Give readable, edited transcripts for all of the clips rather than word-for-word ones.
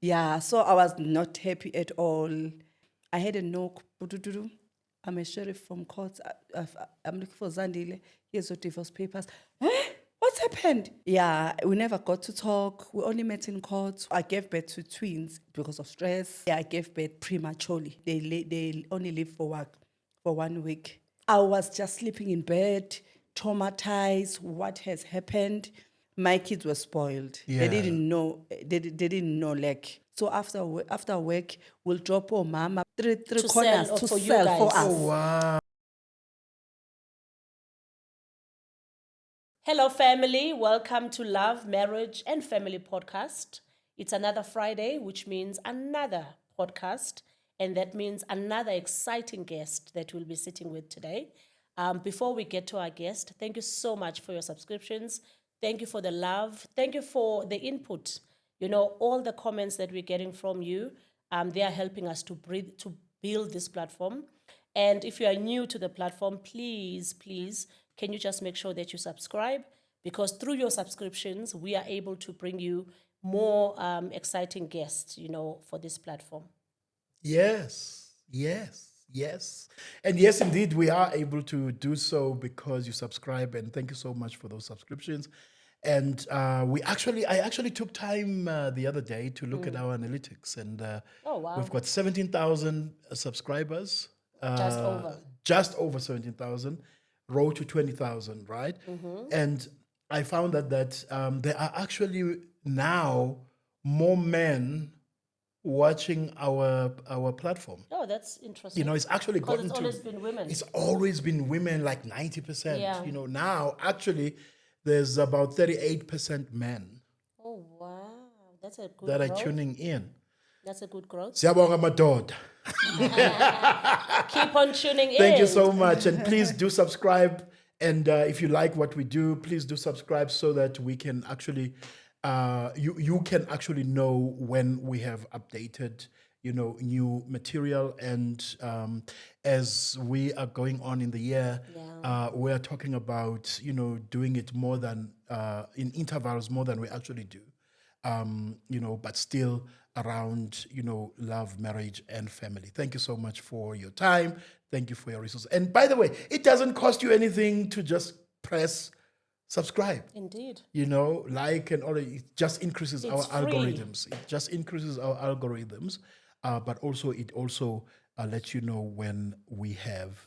Yeah, so I was not happy at all. I had a knock. "Budududu, I'm a sheriff from court. I'm looking for Zandile. Here's your divorce papers." What's happened? Yeah, we never got to talk. We only met in court. I gave birth to twins because of stress. Yeah, I gave birth prematurely. They only live for work for 1 week. I was just sleeping in bed, traumatized. What has happened? My kids were spoiled. They Yeah. didn't know. They didn't know. Like, so after work, we'll drop our mama three To corners sell or to for you sell for guys. us. Oh, wow. Hello, family. Welcome to Love, Marriage, and Family Podcast. It's another Friday, which means another podcast, and that means another exciting guest that we'll be sitting with today. Before we get to our guest, thank you so much for your subscriptions. Thank you for the love. Thank you for the input. You know, all the comments that we're getting from you, they are helping us to build this platform. And if you are new to the platform, please, can you just make sure that you subscribe? Because through your subscriptions, we are able to bring you more exciting guests, you know, for this platform. Yes. And yes, indeed, we are able to do so because you subscribe, and thank you so much for those subscriptions. And I actually took time the other day to look at our analytics, and Oh, wow. we've got 17,000 subscribers. Just over 17,000, road to 20,000, right? And I found that there are actually now more men watching our platform. Oh, that's interesting. You know, it's actually Because gotten it's to. always been women. It's always been women, like 90%. Yeah. You know, now actually there's about 38% men Oh, wow. That's a good that are growth. tuning in. That's a good growth. Siyabonga madoda. Keep on tuning in. Thank you so much, and please do subscribe. And if you like what we do, please do subscribe so that we can actually, you can actually know when we have updated, you know, new material. And as we are going on in the year, we are talking about, you know, doing it more than in intervals more than we actually do. You know, but still around, you know, love, marriage, and family. Thank you so much for your time. Thank you for your resources. And by the way, it doesn't cost you anything to just press subscribe. Indeed. You know, like, and all, it just increases our It's free. algorithms. It just increases our algorithms, but also it also lets you know when we have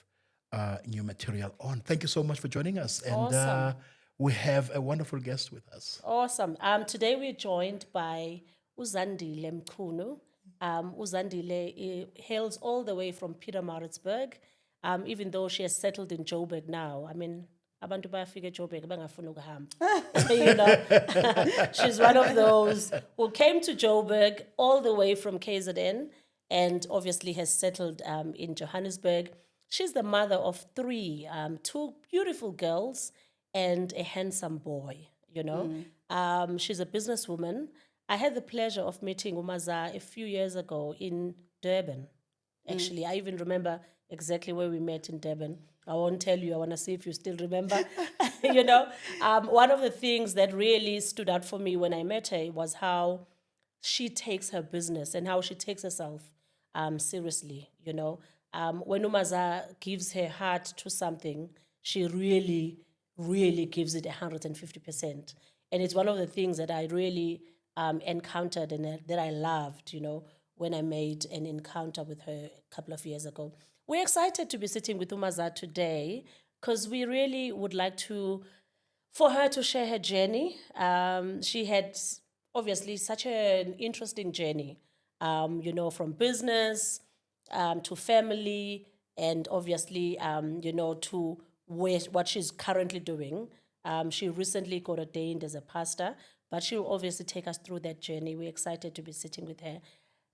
new material on. Thank you so much for joining us. And Awesome. we have a wonderful guest with us. Awesome. Today we're joined by Zandile Mchunu. Zandile hails all the way from Pietermaritzburg, even though she has settled in Joburg now. I mean, abantu bayafika eJoburg bangafuna ukuhamba. You know, she's one of those who came to Joburg all the way from KZN and obviously has settled in Johannesburg. She's the mother of three, two beautiful girls and a handsome boy, you know. She's a businesswoman. I had the pleasure of meeting Umaza a few years ago in Durban. Actually, I even remember exactly where we met in Durban. I won't tell you. I want to see if you still remember. You know, one of the things that really stood out for me when I met her was how she takes her business and how she takes herself seriously, you know. When Umaza gives her heart to something, she really gives it 150%. And it's one of the things that I really encountered and that I loved, you know, when I made an encounter with her a couple of years ago. We're excited to be sitting with Umaza today because we really would like for her to share her journey. She had obviously such an interesting journey, you know, from business to family, and obviously, you know, to what she's currently doing. She recently got ordained as a pastor, but she'll obviously take us through that journey. We're excited to be sitting with her.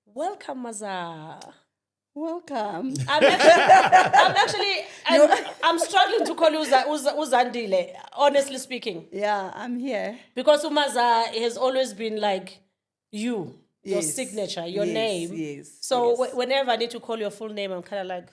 Welcome, Maza. Welcome. I'm struggling to call you Zandile, honestly speaking. Yeah, I'm here. Because Umaza has always been like your Yes, signature, your yes, name. yes, So yes. whenever I need to call your full name, I'm kind of like,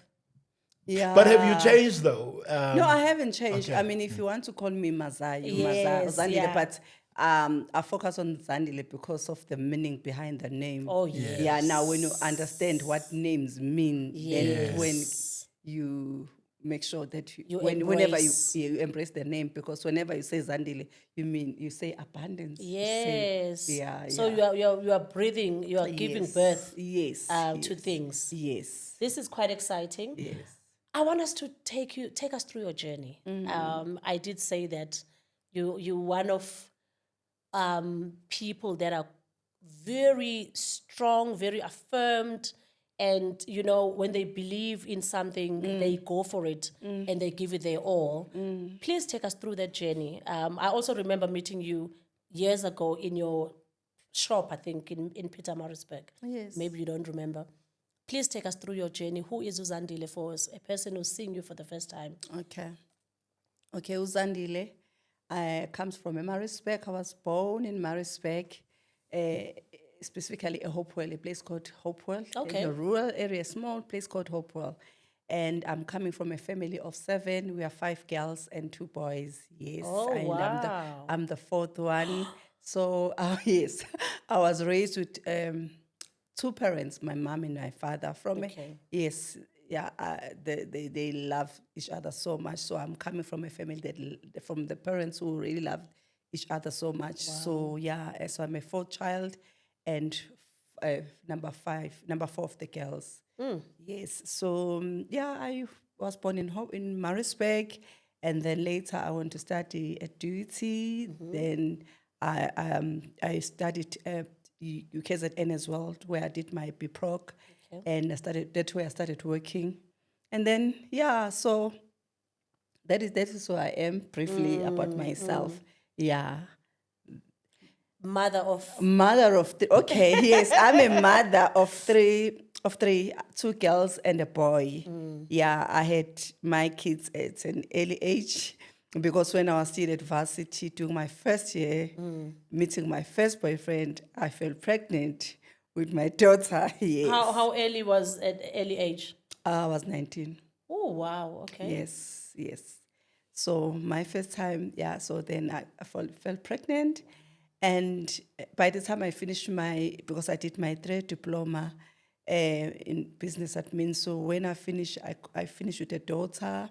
Yeah. But have you changed though? No, I haven't changed. okay. I mean, if you want to call me Maza, you Yes, Maza, Zandile, yeah. but I focus on Zandile because of the meaning behind the name. Oh, Yeah, now when you understand what names mean, then when Yes. you make sure that You whenever embrace. you embrace the name, because whenever you say Zandile, you say abundance. You say, Yes. yeah, So yeah. you are breathing, you are giving Yes, birth yes, to yes, things. yes, This is quite exciting. yes. I want us to take us through your journey. I did say that you one of people that are very strong, very affirmed, and when they believe in something, they go for it and they give it their all. Please take us through that journey. I also remember meeting you years ago in your shop, I think in Pietermaritzburg. Yes. Maybe you don't remember. Please take us through your journey. Who is Zandile for us, a person who's seeing you for the first time? Okay. Okay, Zandile comes from Maritzburg. I was born in Maritzburg, specifically a Hopewell, a place called Hopewell. Okay. In a rural area, small place called Hopewell. And I'm coming from a family of 7. We are 5 girls and 2 boys. Yes. Oh, and wow. I'm the 4th one. So, yes, I was raised with 2 parents, my mom and my father. Okay. Yes, yeah, they love each other so much. So I'm coming from a family from the parents who really love each other so much. So yeah, so I'm a 4th child, and number 4 of the girls. Yes, so yeah, I was born in Maritzburg, and then later I went to study at Duty. Then I studied UKZN as well, where I did my BProc, and that's where I started working. And then, yeah, so that is who I am briefly about myself. Yeah. Mother of Mother of okay, yes, I'm a mother of three, 2 girls and a boy. Yeah, I had my kids at an early age, because when I was still at varsity doing my first year, meeting my first boyfriend, I fell pregnant with my daughter. Yes, how early was at early age? I was 19. Oh, wow. Okay. Yes, yes. So my first time, yeah, so then I fell pregnant. And by the time I finished because I did my 3rd diploma in business admin. So when I finished, I finished with a daughter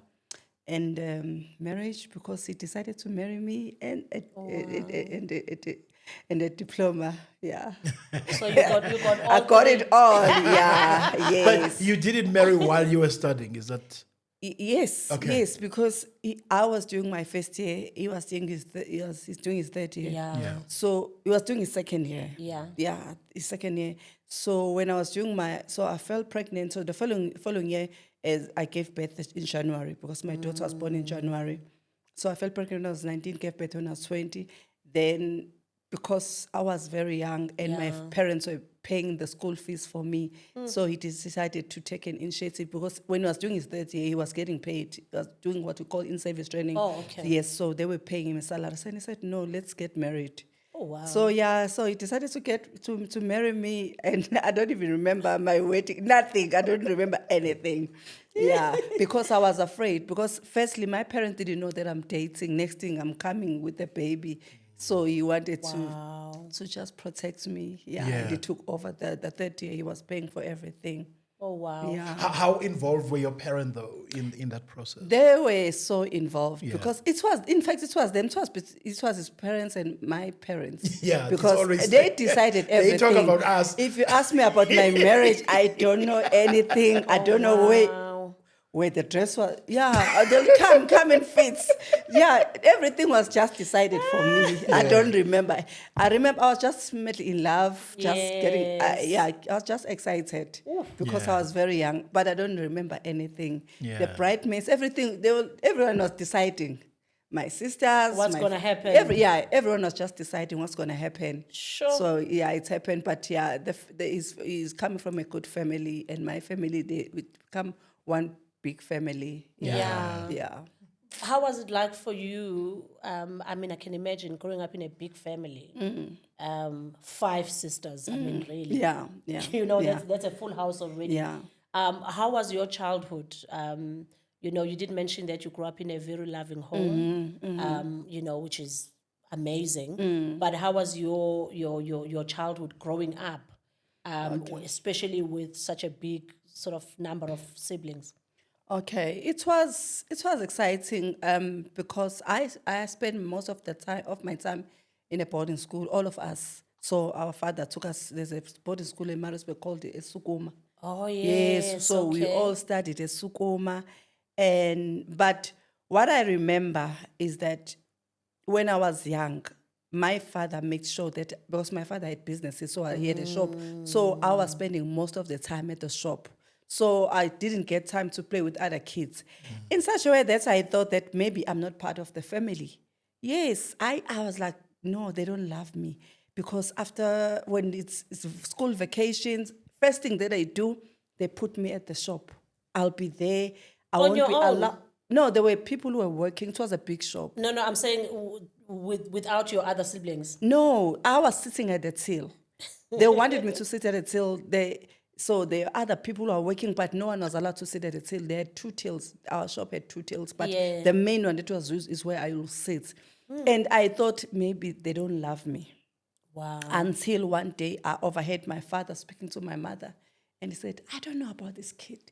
and marriage, because he decided to marry me, and a diploma, yeah. So you got all I got three. it all, yeah, yes. But you didn't marry while you were studying, is that? Yes, Okay. yes, because I was doing my first year. He was doing he's doing his 3rd year. Yeah. So he was doing his 2nd year. Yeah. Yeah, his 2nd year. So when I was doing so I fell pregnant. So the following year, I gave birth in January, because my daughter was born in January. So I fell pregnant when I was 19, gave birth when I was 20. Then, because I was very young and my parents were paying the school fees for me, so he decided to take an initiative, because when he was doing his 3rd year, he was getting paid. He was doing what we call in-service training. Oh, okay. Yes, so they were paying him a salary. So he said, no, let's get married. Oh, wow. So yeah, so he decided to marry me, and I don't even remember my wedding, nothing. I don't remember anything. Yeah, because I was afraid. Because firstly, my parents didn't know that I'm dating. Next thing, I'm coming with a baby. So he wanted to just protect me. Yeah, and he took over the 3rd year. He was paying for everything. Oh, wow. Yeah. How involved were your parents, though, in that process? They were so involved, Yeah. because it was them. It was his parents and my parents. Yeah, it's because always they like- decided They everything. talk about us. If you ask me about my marriage, I don't know anything. I don't know where the dress was. Yeah, they'll come in fits. Yeah, everything was just decided for me. I don't remember. I remember I was just madly in love, just getting, I was just excited because Yeah. I was very young, but I don't remember anything. Yeah. The bridesmaids, everything, everyone was deciding. My sisters. What's gonna happen? Everyone was just deciding what's going to happen. Sure. So, yeah, it's happened. But, yeah, he's coming from a good family, and my family, they become one big family. Yeah. Yeah. How was it like for you? I mean, I can imagine growing up in a big family. 5 sisters. I mean, really. Yeah, yeah. You know, yeah. that's a full house already. Yeah. How was your childhood? You know, you did mention that you grew up in a very loving home, you know, which is amazing. But how was your childhood growing up, especially with such a big sort of number of siblings? Okay, it was exciting because I spent most of the time of my time in a boarding school, all of us. So our father took us. There's a boarding school in Maritzburg called the Sukuma. Oh Yes, yes, so we all studied at Sukuma, but what I remember is that when I was young, my father made sure that because my father had businesses, so he had a shop. So I was spending most of the time at the shop. So I didn't get time to play with other kids. In such a way that I thought that maybe I'm not part of the family. Yes, I was like, no, they don't love me. Because after when it's school vacations, first thing that I do, they put me at the shop. I'll be there. I On won't your be own? allowed. No, there were people who were working. It was a big shop. No, I'm saying without your other siblings. No, I was sitting at the till. They wanted me to sit at the till. So there are other people who are working, but no one was allowed to sit at the till. They had 2 tills. Our shop had 2 tills, but Yeah. the main one that was used is where I will sit. And I thought maybe they don't love me. Wow. Until one day I overheard my father speaking to my mother, and he said, I don't know about this kid.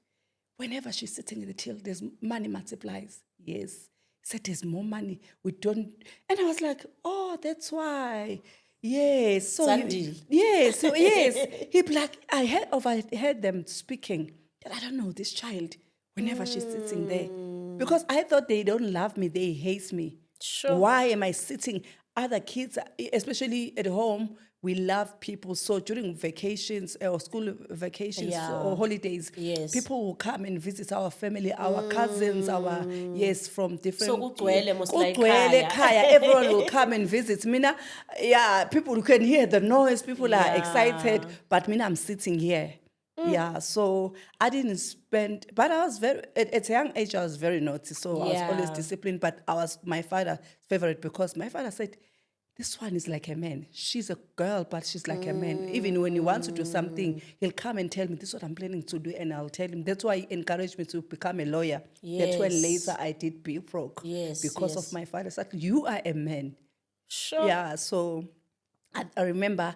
Whenever she's sitting in the till, there's money multiplies. Yes. He said, there's more money. We don't. And I was like, oh, that's why. Yes. So Zandile. yes. So yes. He be like, I overheard them speaking. That I don't know this child. Whenever she's sitting there, because I thought they don't love me, they hate me. Sure. Why am I sitting? Other kids, especially at home, we love people. So during vacations or school vacations Yeah. or holidays, Yes. people will come and visit our family, our cousins, our from different. So kugcwele mos la Kugcwele ekhaya. ekhaya. Everyone will come and visit. Mina, yeah, people can hear the noise. People are Yeah. excited, but Mina, I'm sitting here. Yeah, so I didn't spend, but I was at a young age, I was very naughty. So I was always Yeah. disciplined, but I was my father's favorite because my father said, this one is like a man. She's a girl, but she's like a man. Even when he wants to do something, he'll come and tell me, this is what I'm planning to do, and I'll tell him. That's why he encouraged me to become a lawyer. That's when Yes. later I did BProc. Yes, Because yes. of my father. It's like, you are a man. Sure. Yeah, so I remember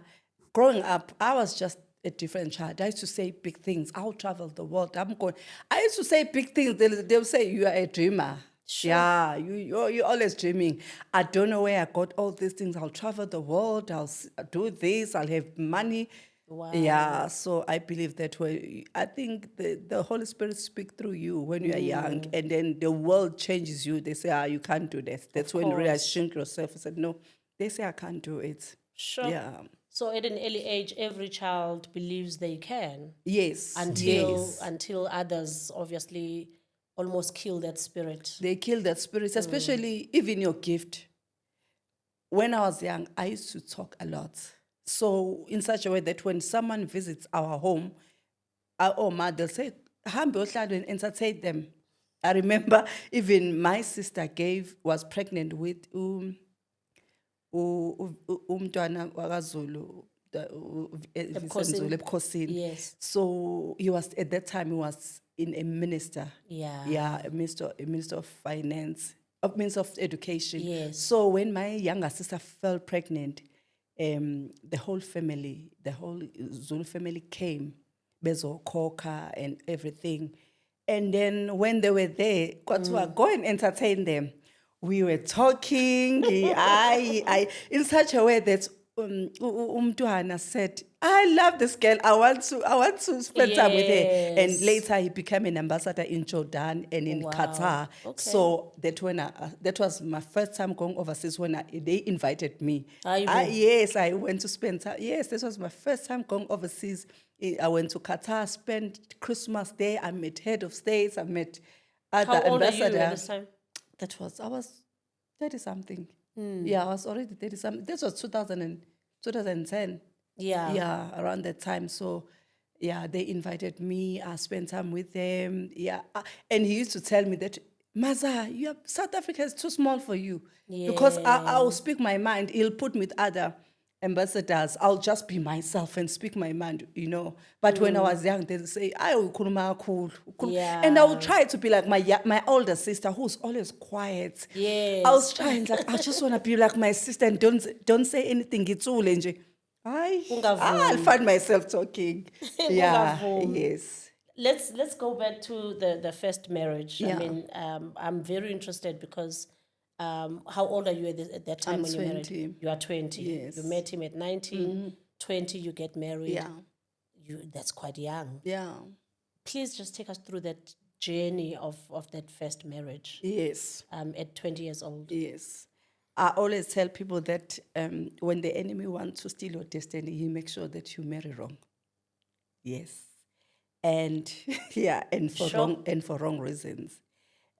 growing up, I was just a different child. I used to say big things. I'll travel the world. I used to say big things. They'll say, you are a dreamer. Sure. Yeah, you're always dreaming. I don't know where I got all these things. I'll travel the world. I'll do this. I'll have money. Wow. Yeah, so I believe that way. I think the Holy Spirit speaks through you when you are young, and then the world changes you. They say, you can't do this. That's when you realize, shrink yourself. I said, no, they say I can't do it. Sure. Yeah. So at an early age, every child believes they can Yes. until yes. others obviously almost kill that spirit. They kill that spirit, especially even your gift. When I was young, I used to talk a lot. So in such a way that when someone visits our home, our mother, they'll say, "Hambe ohlalo and entertain them." I remember even my sister was pregnant with umntwana wakaZulu, Ebukhosini. ebukhosini. Yes. So he was at that time he was in a minister. Yeah. Yeah, a minister of finance, of Minister of Education. Yes. So when my younger sister fell pregnant, the whole Zulu family came, Bezo Koka and everything. And then when they were there, go and entertain them. We were talking, in such a way that Umtuhana said, I love this girl. I want to spend time with her. And Yes. later he became an ambassador in Jordan and in Wow. Qatar. Okay. So that was my first time going overseas when they invited me. Hayibo. Yes, I went to spend time. Yes, this was my first time going overseas. I went to Qatar, spent Christmas there. I met head of states. I met other How old are you ambassadors. at this time? I was 30 something. Hmm. Yeah, I was already 30 something. This was 2010. Yeah. Yeah, around that time. So, yeah, they invited me. I spent time with them. Yeah. And he used to tell me that, Maza, South Africa is too small for you. Because I will speak my mind. He'll put me with other ambassadors. I'll just be myself and speak my mind, But when I was young, they'd say, "I ukhuluma kakhulu, ukhuluma." Yeah. And I would try to be like my older sister, who's always quiet. Yes. I was trying, like, I just want to be like my sister and don't say anything. It's all nje. I'll find myself talking. Yeah, Ungavumi. yes. Let's go back to the first marriage. I Yeah. mean, I'm very interested because how old are you at that time I'm when you married? 20. You are 20. Yes. You met him at 19. 20, you get married. Yeah, That's quite young. yeah, Please just take us through that journey of that first marriage yes. at 20 years old. Yes. I always tell people that when the enemy wants to steal your destiny, he makes sure that you marry wrong. Yes. And yeah, and for Sure. wrong reasons.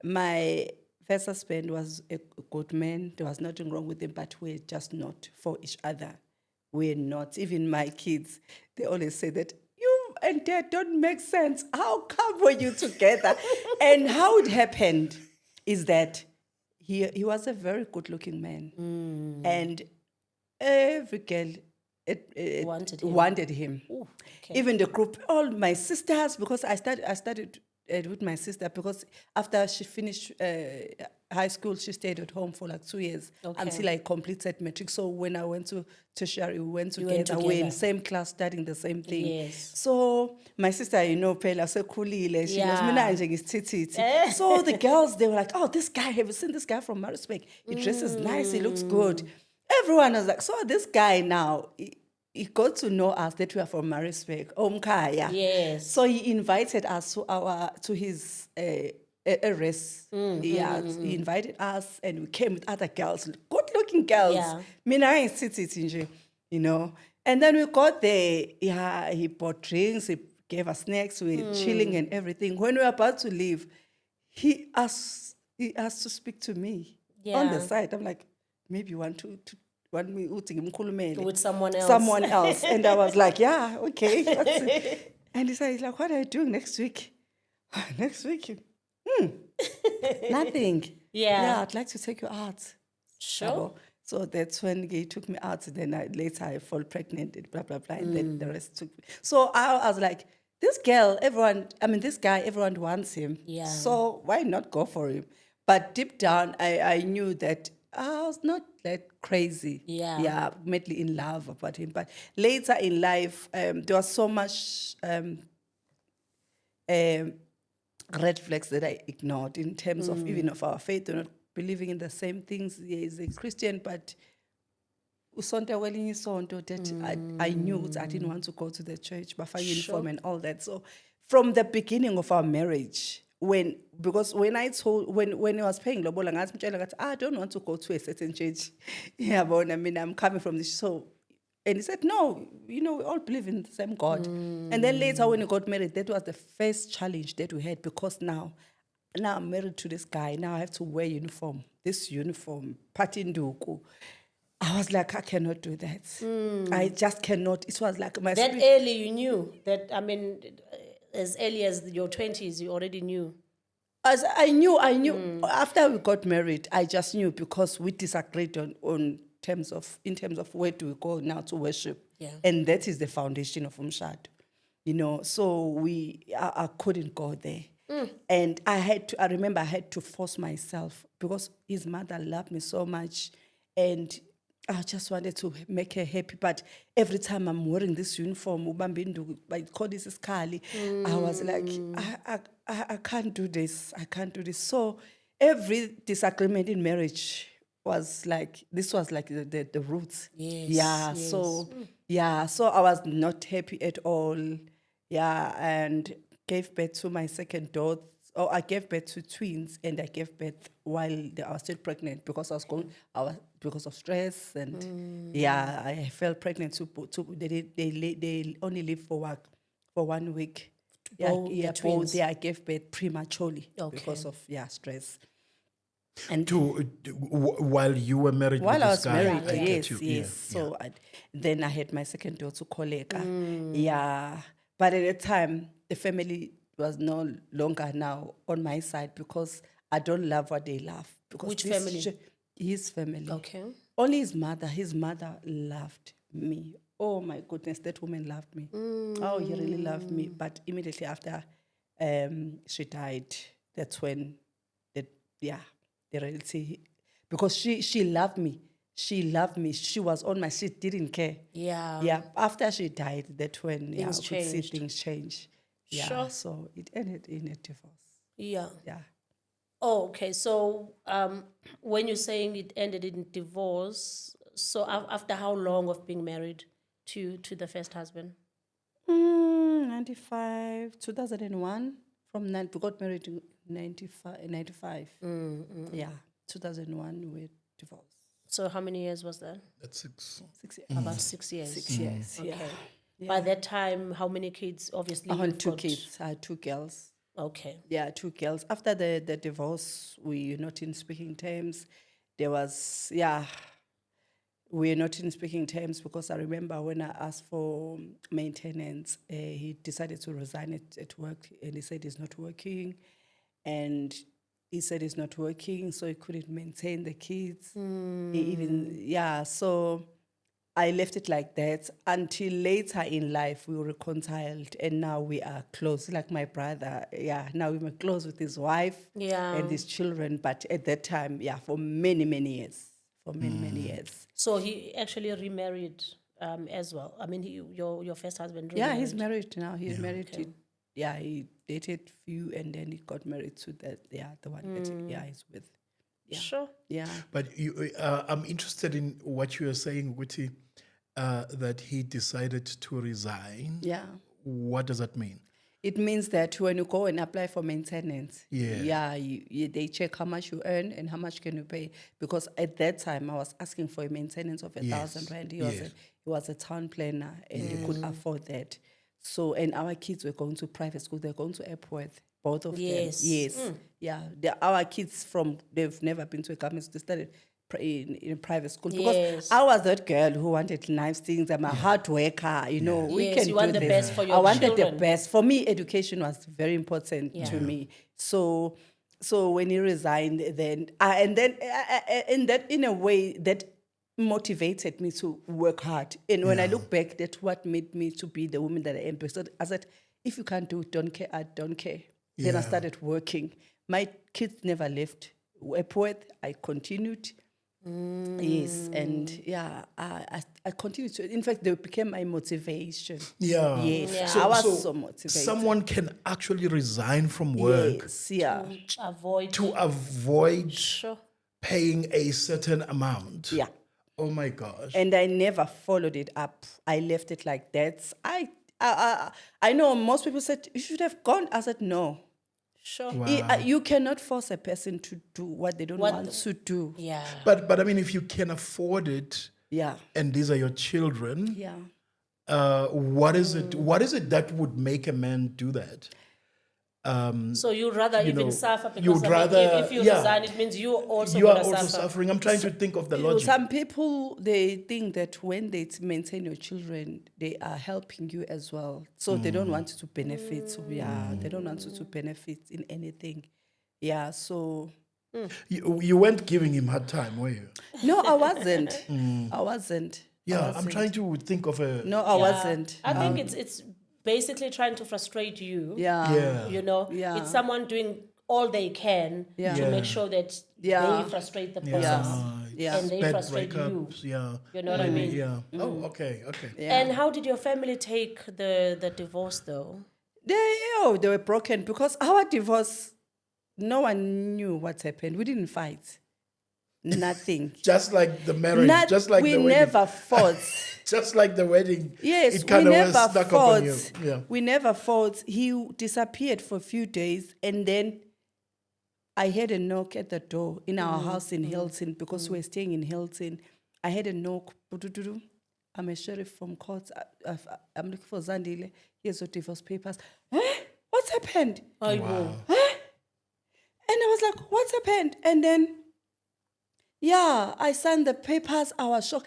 My first husband was a good man. There was nothing wrong with him, but we're just not for each other. We're not. Even my kids, they always say that you and dad don't make sense. How come were you together? And how it happened is that he was a very good-looking man, and every girl Wanted him. wanted him. Ooh, okay. Even the group, all my sisters, because I started with my sister because after she finished high school, she stayed at home for like 2 years Okay. until I completed matric. So when I went to tertiary, we went You went together. We're in together. same class, studying the same thing. Yes. So my sister, phela sekhulile. She goes, Yeah. mina nje ngisithithithi. So the girls, they were like, "Oh, this guy, have you seen this guy from Maritzburg? He dresses nice, he looks good." Everyone was like, "So this guy now, he got to know us that we are from Maritzburg, Omkaya." Yes. So he invited us to his a race. Yeah, he invited us, and we came with other girls, good-looking girls. Yeah. Mina ngisithithithi nje, And then we got there. Yeah, he bought drinks. He gave us snacks. We were chilling and everything. When we were about to leave, he asked to speak to me on the Yeah. side. I'm like, maybe you want me uthi ngimkhulumele With someone else. someone else. And I was like, yeah, okay. That's it. And he's like, what are you doing next week? Next week? Nothing. Yeah. I'd like to take you out. Sure. Yabo. So that's when he took me out. Then later I fall pregnant, and blah, blah, blah. And then the rest took me. So I was like, this guy, everyone wants him. Yeah. So why not go for him? But deep down, I knew that I was not that crazy. Yeah. Yeah, madly in love about him. But later in life, there was so much red flags that I ignored in terms of even of our faith. We're not believing in the same things. He is a Christian, but usonto kwelinye isonto that I knew that I didn't want to go to the church, but for uniform and all that. So from the beginning of our marriage, when I was paying lobola, I don't want to go to a certain church. Yeah, but I'm coming from this. So, and he said, no, we all believe in the same God. And then later when we got married, that was the first challenge that we had, because now I'm married to this guy. Now I have to wear this uniform, patinduku. I was like, I cannot do that. I just cannot. It was like my That spirit. early you knew that, as early as your 20s, you already knew. As I knew. After we got married, I just knew, because we disagreed in terms of where do we go now to worship. Yeah. And that is the foundation of Umshad. So I couldn't go there. And I remember I had to force myself, because his mother loved me so much, and I just wanted to make her happy. But every time I'm wearing this uniform, I call this Kali, I was like, I can't do this. I can't do this. So every disagreement in marriage was like the roots. Yes, Yeah. yes. So I was not happy at all. Yeah, and gave birth to my second daughter. I gave birth to twins, and I gave birth while I was still pregnant, because because of stress, and yeah, I fell pregnant. They only live for 1 week. Both the twins. I gave birth prematurely Okay. because of stress. And While you were married while with I this was guy, married, I get yes. you. Yeah, So then I had my second daughter, Koleka. Yeah, but at the time, the family was no longer now on my side, because I don't love what they love. Because Which this family? His family. Okay. Only his mother. His mother loved me. Oh my goodness, that woman loved me. Oh, he really loved me. But immediately after she died, that's when the reality, because she loved me. She loved me. She was on my seat, didn't care. Yeah. Yeah. After she died, that's when I Things could see changed. things change. Yeah. Sure. So it ended in a divorce. Yeah. Yeah. Oh, okay. So when you're saying it ended in divorce, so after how long of being married to the first husband? 95, 2001. We got married in 95. Yeah, 2001 we divorced. So how many years was that? That's 6. 6 years. About 6 years. 6 years, yeah. Okay. By that time, how many kids? Obviously, I you've had 2 got- kids. I had 2 girls. Okay. Yeah, 2 girls. After the divorce, we were not in speaking terms. There was, we were not in speaking terms because I remember when I asked for maintenance, he decided to resign at work and he said he's not working. And he said he's not working, so he couldn't maintain the kids. So I left it like that until later in life we reconciled and now we are close. Like my brother, now we're close with his wife and his children. But at that time, for many, many years. Many years. So he actually remarried as well. I mean, your first husband remarried. Yeah, he's married now. He's married to, he dated few and then he got married to the one that he's with. Yeah. Sure. Yeah. But I'm interested in what you are saying, Guti, that he decided to resign. Yeah. What does that mean? It means that when you go and apply for maintenance, Yeah. they check how much you earn and how much can you pay. Because at that time, I was asking for a maintenance of 1,000 rand. He was a town planner and he could afford that. So, and our kids were going to private school. They're going to Epworth, both of them. Yes. Yeah. Our kids they've never been to a government school. They started in private school because I was that girl who wanted nice things. I'm a hard worker, we can you want do the this. best for your I wanted children. the best. For me, education was very important to me. So when he resigned, then in a way that motivated me to work hard. And when I look back, that's what made me to be the woman that I am. Because I said, if you can't do it, don't care, I don't care. Then I started working. My kids never left Epworth. I continued. Yes, and I continued to. In fact, they became my motivation. Yeah. Yes, So, I was so motivated. Someone can actually resign from work Yes, yeah, To avoid to avoid paying a certain amount. yeah. Oh my gosh. And I never followed it up. I left it like that. I know most people said you should have gone. I said no. Sure. Wow. You cannot force a person to do what they don't want to do. Yeah. But I mean, if you can afford it, Yeah, and these are your children, yeah. what is it? What is it that would make a man do that? So you'd rather even know, suffer because you'd I mean, rather- if you yeah. resign, it means you also You are gonna also suffer. suffering. I'm trying to think of the logic. Some people, they think that when they maintain your children, they are helping you as well. So they don't want you to benefit. So they don't want you to benefit in anything. Yeah, so... You weren't giving him hard time, were you? No, I wasn't. I wasn't. Yeah, I'm trying to think of a. No, I wasn't. I think it's basically trying to frustrate you. Yeah. You know, Yeah. it's someone doing all they can Yeah. to Yeah. make sure that Yeah. they frustrate the Yeah. process. Yeah. And they Bad frustrate you. breakups. Yeah. You know what I mean? Yeah. Oh, okay. Yeah. And how did your family take the divorce though? They were broken because our divorce, no one knew what happened. We didn't fight. Nothing. Just like the marriage, just like we the wedding. never fought. Just like the wedding. Yes, it we kind of was never stuck up on you. fought. Yeah. We never fought. He disappeared for a few days, and then I heard a knock at the door in our house in Hilton because we were staying in Hilton. I had a knock. I'm a sheriff from court. I'm looking for Zandile. Here's your divorce papers. What's happened? Wow. And I was like, what's happened? And then, I signed the papers. I was shocked.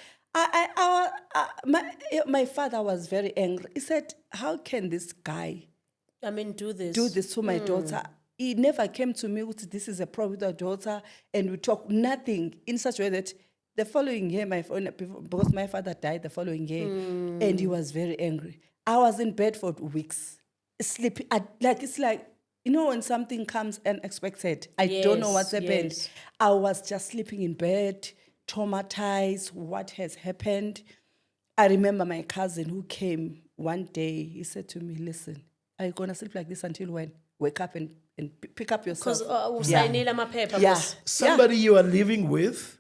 My father was very angry. He said, how can this guy I mean, do this. to my daughter? He never came to me with, this is a problem with our daughter. And we talk nothing in such a way that the following year, because my father died the following year, and he was very angry. I was in bed for weeks, sleeping. It's like, when something comes unexpected, I don't know what's happened. Yes. I was just sleeping in bed, traumatized. What has happened? I remember my cousin who came one day. He said to me, "Listen, are you gonna sleep like this until when? Wake up and pick up yourself." Because usayinile amaphepha. Yeah. boss. Somebody you are living with.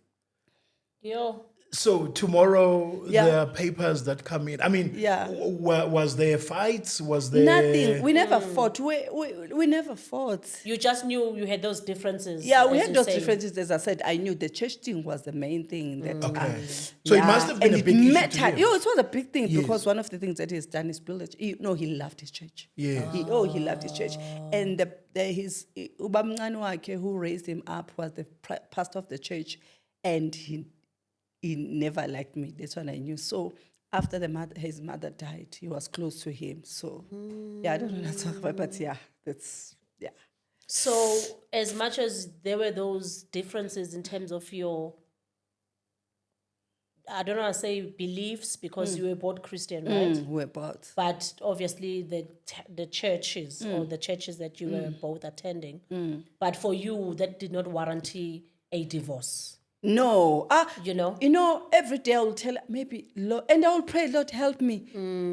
Yo. So tomorrow Yeah. there are papers that come in. I mean, Yeah. Was there fights? Was there Nothing. We never fought. We never fought. You just knew you had those differences. Yeah, we as had you those say. differences. As I said, I knew the church thing was the main thing in that time. So it must have been and a big issue to mattered. him. It was a big thing Yes. because one of the things that he's done is build a church. He loved his church. Yeah. He loved his church. And his Ubamngani wakhe, who raised him up, was the pastor of the church, and he never liked me. That's what I knew. So after his mother died, he was close to him. So I don't know what to talk about, but that's. So as much as there were those differences in terms of your, I don't want to say beliefs, because you were both Christian, right? We're both. But obviously the churches or the churches that you were both attending. But for you, that did not warranty a divorce. No, You know? Every day I will tell maybe Lord, and I will pray, Lord, help me,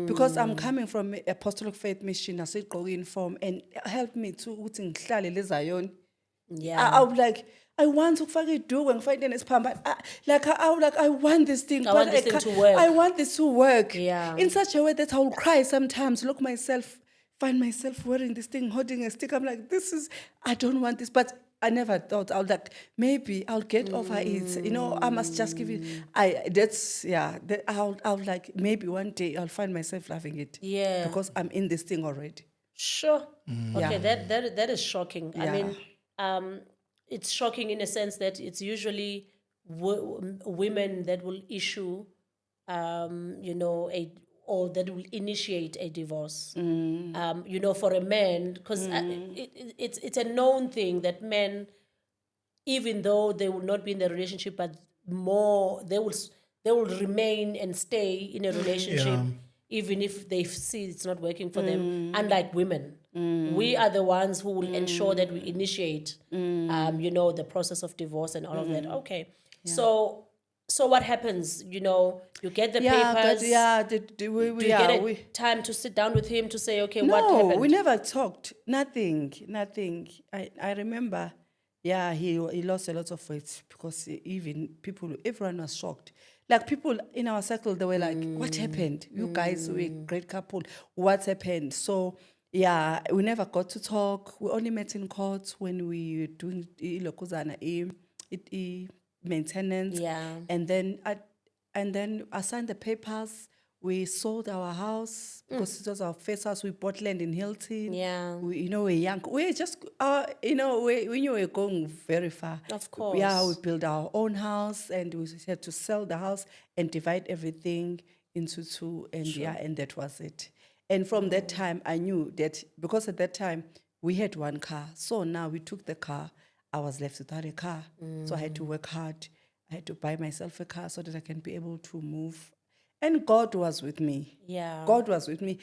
because I'm coming from apostolic faith mission. I said go in form and help me to ukuthi ngihlale le Zion. Yeah. I would like, I want to fucking do and find this palm, but I want this thing. I want this thing to work. I want this to work. Yeah. In such a way that I will cry sometimes. Find myself wearing this thing, holding a stick. I'm like, I don't want this, but I never thought I would like, maybe I'll get over it. I must just give it. I'll like, maybe one day I'll find myself loving it. Yeah. Because I'm in this thing already. Sure. Okay, Yeah. that is shocking. I Yeah. mean, it's shocking in a sense that it's usually women that will issue, or that will initiate a divorce. For a man, because it's a known thing that men, even though they will not be in the relationship, but more they will remain and stay in a relationship, even if they see it's not working for them. Unlike women, we are the ones who will ensure that we initiate, the process of divorce and all of that. Okay, so what happens? You get the papers. We Do you get time to sit down with him to say, okay, what No, happened? we never talked. Nothing. I remember, he lost a lot of weight because everyone was shocked. Like people in our circle, they were like, what happened? You guys were a great couple. What happened? So, we never got to talk. We only met in court when we were doing maintenance. Yeah. And then I signed the papers. We sold our house because it was our first house. We bought land in Hilton. Yeah. We're young. We're just, when you were going very far. Of course. Yeah, we built our own house and we had to sell the house and divide everything into two. And and that was it. And from that time, I knew that because at that time, we had one car. So now we took the car. I was left without a car. So I had to work hard. I had to buy myself a car so that I can be able to move. And God was with me. Yeah. God was with me.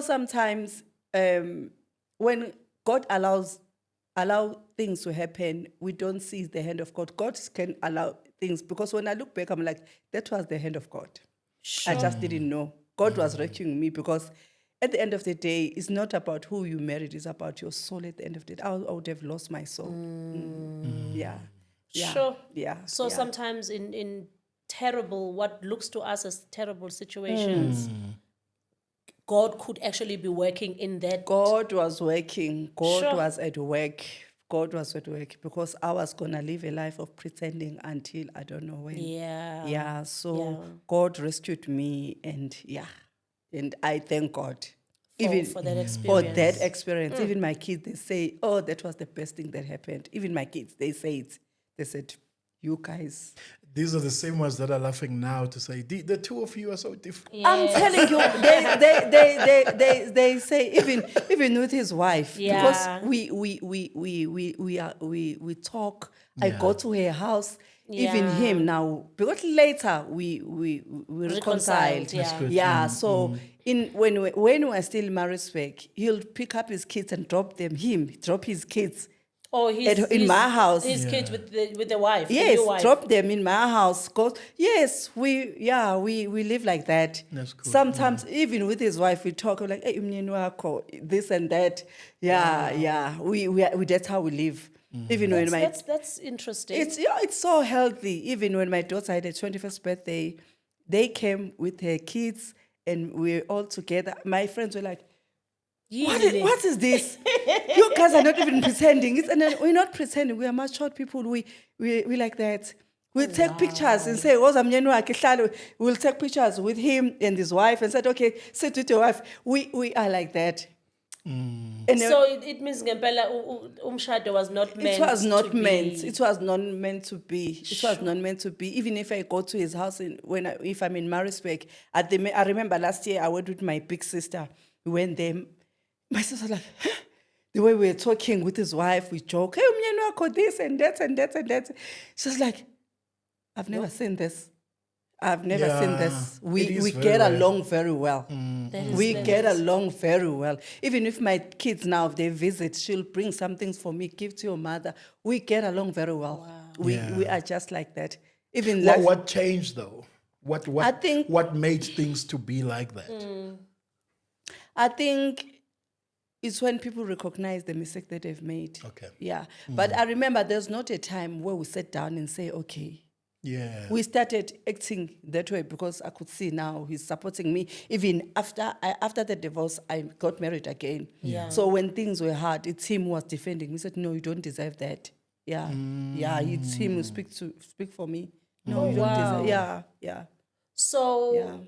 Sometimes when God allow things to happen, we don't see the hand of God. God can allow things because when I look back, I'm like, that was the hand of God. Sure. I just didn't know. God was rescuing me because at the end of the day, it's not about who you married, it's about your soul at the end of the day. I would have lost my soul. Yeah. Sure. Yeah. So sometimes in terrible, what looks to us as terrible situations, God could actually be working in that. God was working. God Sure. was at work. God was at work because I was going to live a life of pretending until I don't know when. Yeah. So God rescued me and I thank God. For that experience. For that experience. Even my kids, they say, oh, that was the best thing that happened. Even my kids, they say it. They said, you guys. These are the same ones that are laughing now to say, the two of you are so different. I'm telling you, they say even with his wife because we talk. I go to her house. Even Yeah. him now, because later we reconciled. yeah. good. Yeah. So when we were still in Maritzburg, he'll pick up his kids and drop his kids. Or In my house. his kids with the wife, the Yes, new wife. drop them in my house. Yes, we live like that. That's cool, Sometimes even with his wife, we talk like, hey, umyeni wakho, this and that. Yeah. We that's how we live. Even when That's interesting. it's so healthy. Even when my daughter had her 21st birthday, they came with her kids and we're all together. My friends were like, what is this? You guys are not even pretending. And then we're not pretending. We are matured people. We like that. We'll take pictures and say, we'll take pictures with him and his wife and said, okay, sit with your wife. We are like that. And So it means ngempela umshado was not meant. it was not to meant. Be. It was not meant to be. It was not meant to be. Even if I go to his house if I'm in Maritzburg, I remember last year I went with my big sister. We went there. My sister was like, huh? The way we were talking with his wife, we joke, hey, umyeni wakho, this and that and that and that. She was like, I've never seen this. I've never seen this. it We is very get rare. along very well. We That get is- along very well. Even if my kids now, if they visit, she'll bring some things for me, give to your mother. We get along very well. We are just like that. Even What changed though? I think- what made things to be like that? I think it's when people recognize the mistake that they've made. Okay. Yeah. But I remember there's not a time where we sat down and say, okay, Yeah. we started acting that way because I could see now he's supporting me. Even after the divorce, I got married again. Yeah. So when things were hard, it's him who was defending me. He said, no, you don't deserve that. Yeah. Yeah, it's him who speak for me. No, you don't wow. deserve. Yeah. So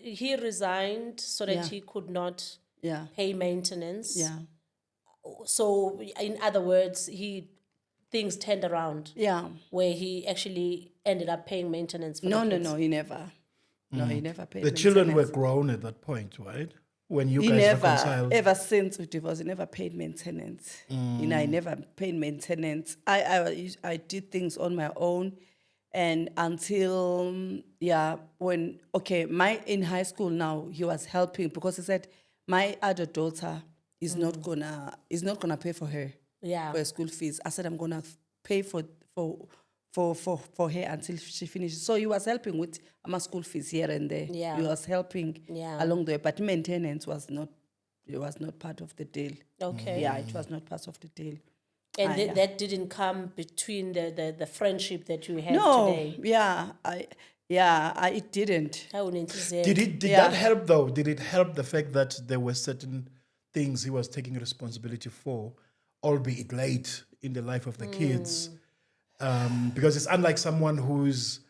he resigned so that Yeah. he could not Yeah. pay maintenance. Yeah. So in other words, things turned around Yeah. where he actually ended up paying maintenance for No, the kids. he never. No, he never paid The children were maintenance. grown at that point, right? When you He guys never, reconciled. ever since we divorced, he never paid maintenance. I never paid maintenance. I did things on my own, and until in high school now he was helping because he said my other daughter is not gonna pay for her Yeah. for her school fees. I said I'm gonna pay for her until she finishes. So he was helping with my school fees here and there. Yeah. He was helping Yeah. along the way, but maintenance was not part of the deal. Okay. Yeah, it was not part of the deal. And that didn't come between the friendship that you have No, today. it didn't. Did that help though? Did it help the fact that there were certain things he was taking responsibility for, albeit late in the life of the kids? Because it's unlike someone who's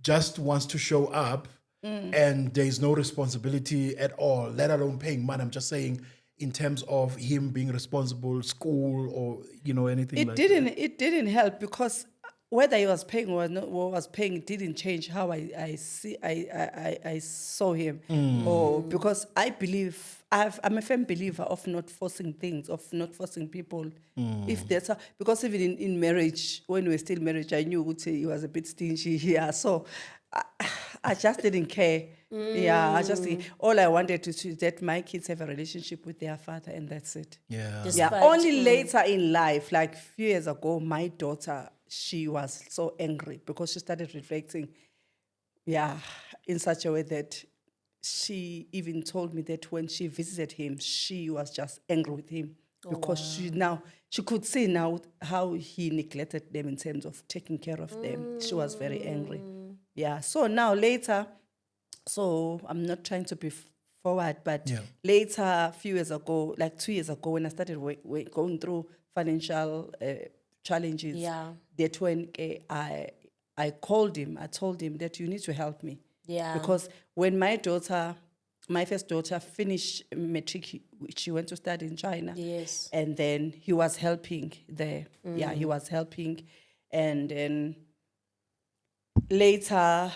just wants to show up and there is no responsibility at all, let alone paying money. I'm just saying in terms of him being responsible, school or anything It like didn't. that. It didn't help because whether he was paying or not, was paying, it didn't change how I saw him. Or because I believe I'm a firm believer of not forcing things, of not forcing people. If there's because even in marriage, when we were still married, I knew he was a bit stingy here. So I just didn't care. Yeah, all I wanted to see that my kids have a relationship with their father, and that's it. Yeah. Yeah, But, only later in life, like a few years ago, my daughter, she was so angry because she started reflecting, in such a way that she even told me that when she visited him, she was just angry with him because she could see now how he neglected them in terms of taking care of them. She was very angry. Yeah, so now later, so I'm not trying to be forward, but later, a few years ago, like 2 years ago, when I started going through financial challenges, that when I called him, I told him that you need to help me. Yeah. Because when my first daughter finished matric, she went to study in China. Yes. And then he was helping there. Yeah, he was helping. And then later,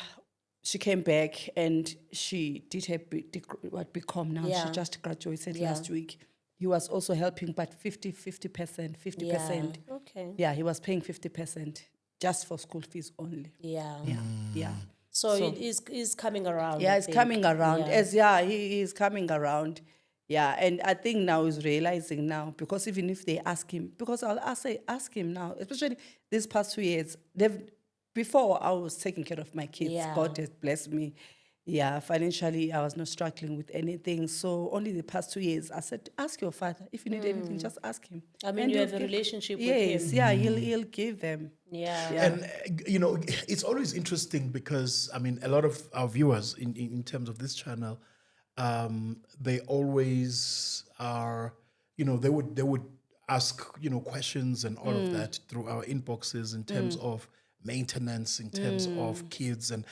she came back and she did her BCom now. Yeah. She just graduated Yeah. last week. He was also helping, but 50%. Yeah. Okay. Yeah, he was paying 50%. just for school fees only. Yeah. Yeah. So it is coming around. Yeah, I it's think. coming around. Yeah. He is coming around. Yeah, and I think now he's realizing now, because even if they ask him, because I'll say ask him now, especially these past 2 years, before I was taking care of my kids. Yeah. God has blessed me. Yeah, financially I was not struggling with anything. So only the past 2 years I said, ask your father. If you need anything, just ask him. I mean, And you he'll have a give- relationship with Yes, him. yeah, he'll give them. Yeah. Yeah. And it's always interesting because I mean, a lot of our viewers in terms of this channel, they always are, they would ask questions and all of that through our inboxes in terms of maintenance, in terms of kids, and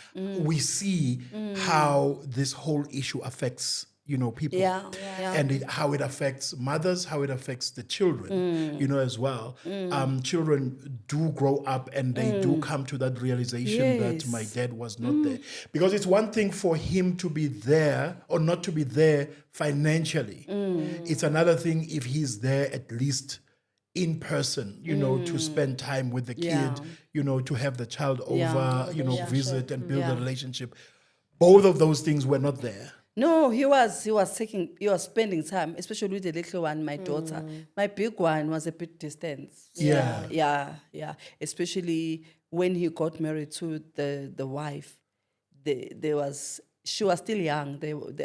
we see how this whole issue affects people, Yeah, yeah. and how it affects mothers, how it affects the children, as well. Children do grow up and they do come to that realization that my Yes. dad was not there. Because it's one thing for him to be there or not to be there financially. It's another thing if he's there at least in person, to spend time with the kid, to have the child over, visit and build a relationship. Both of those things were not there. No, he was spending time, especially with the little one, my daughter. My big one was a bit distant. Yeah. Yeah. Especially when he got married to the wife, she was still young.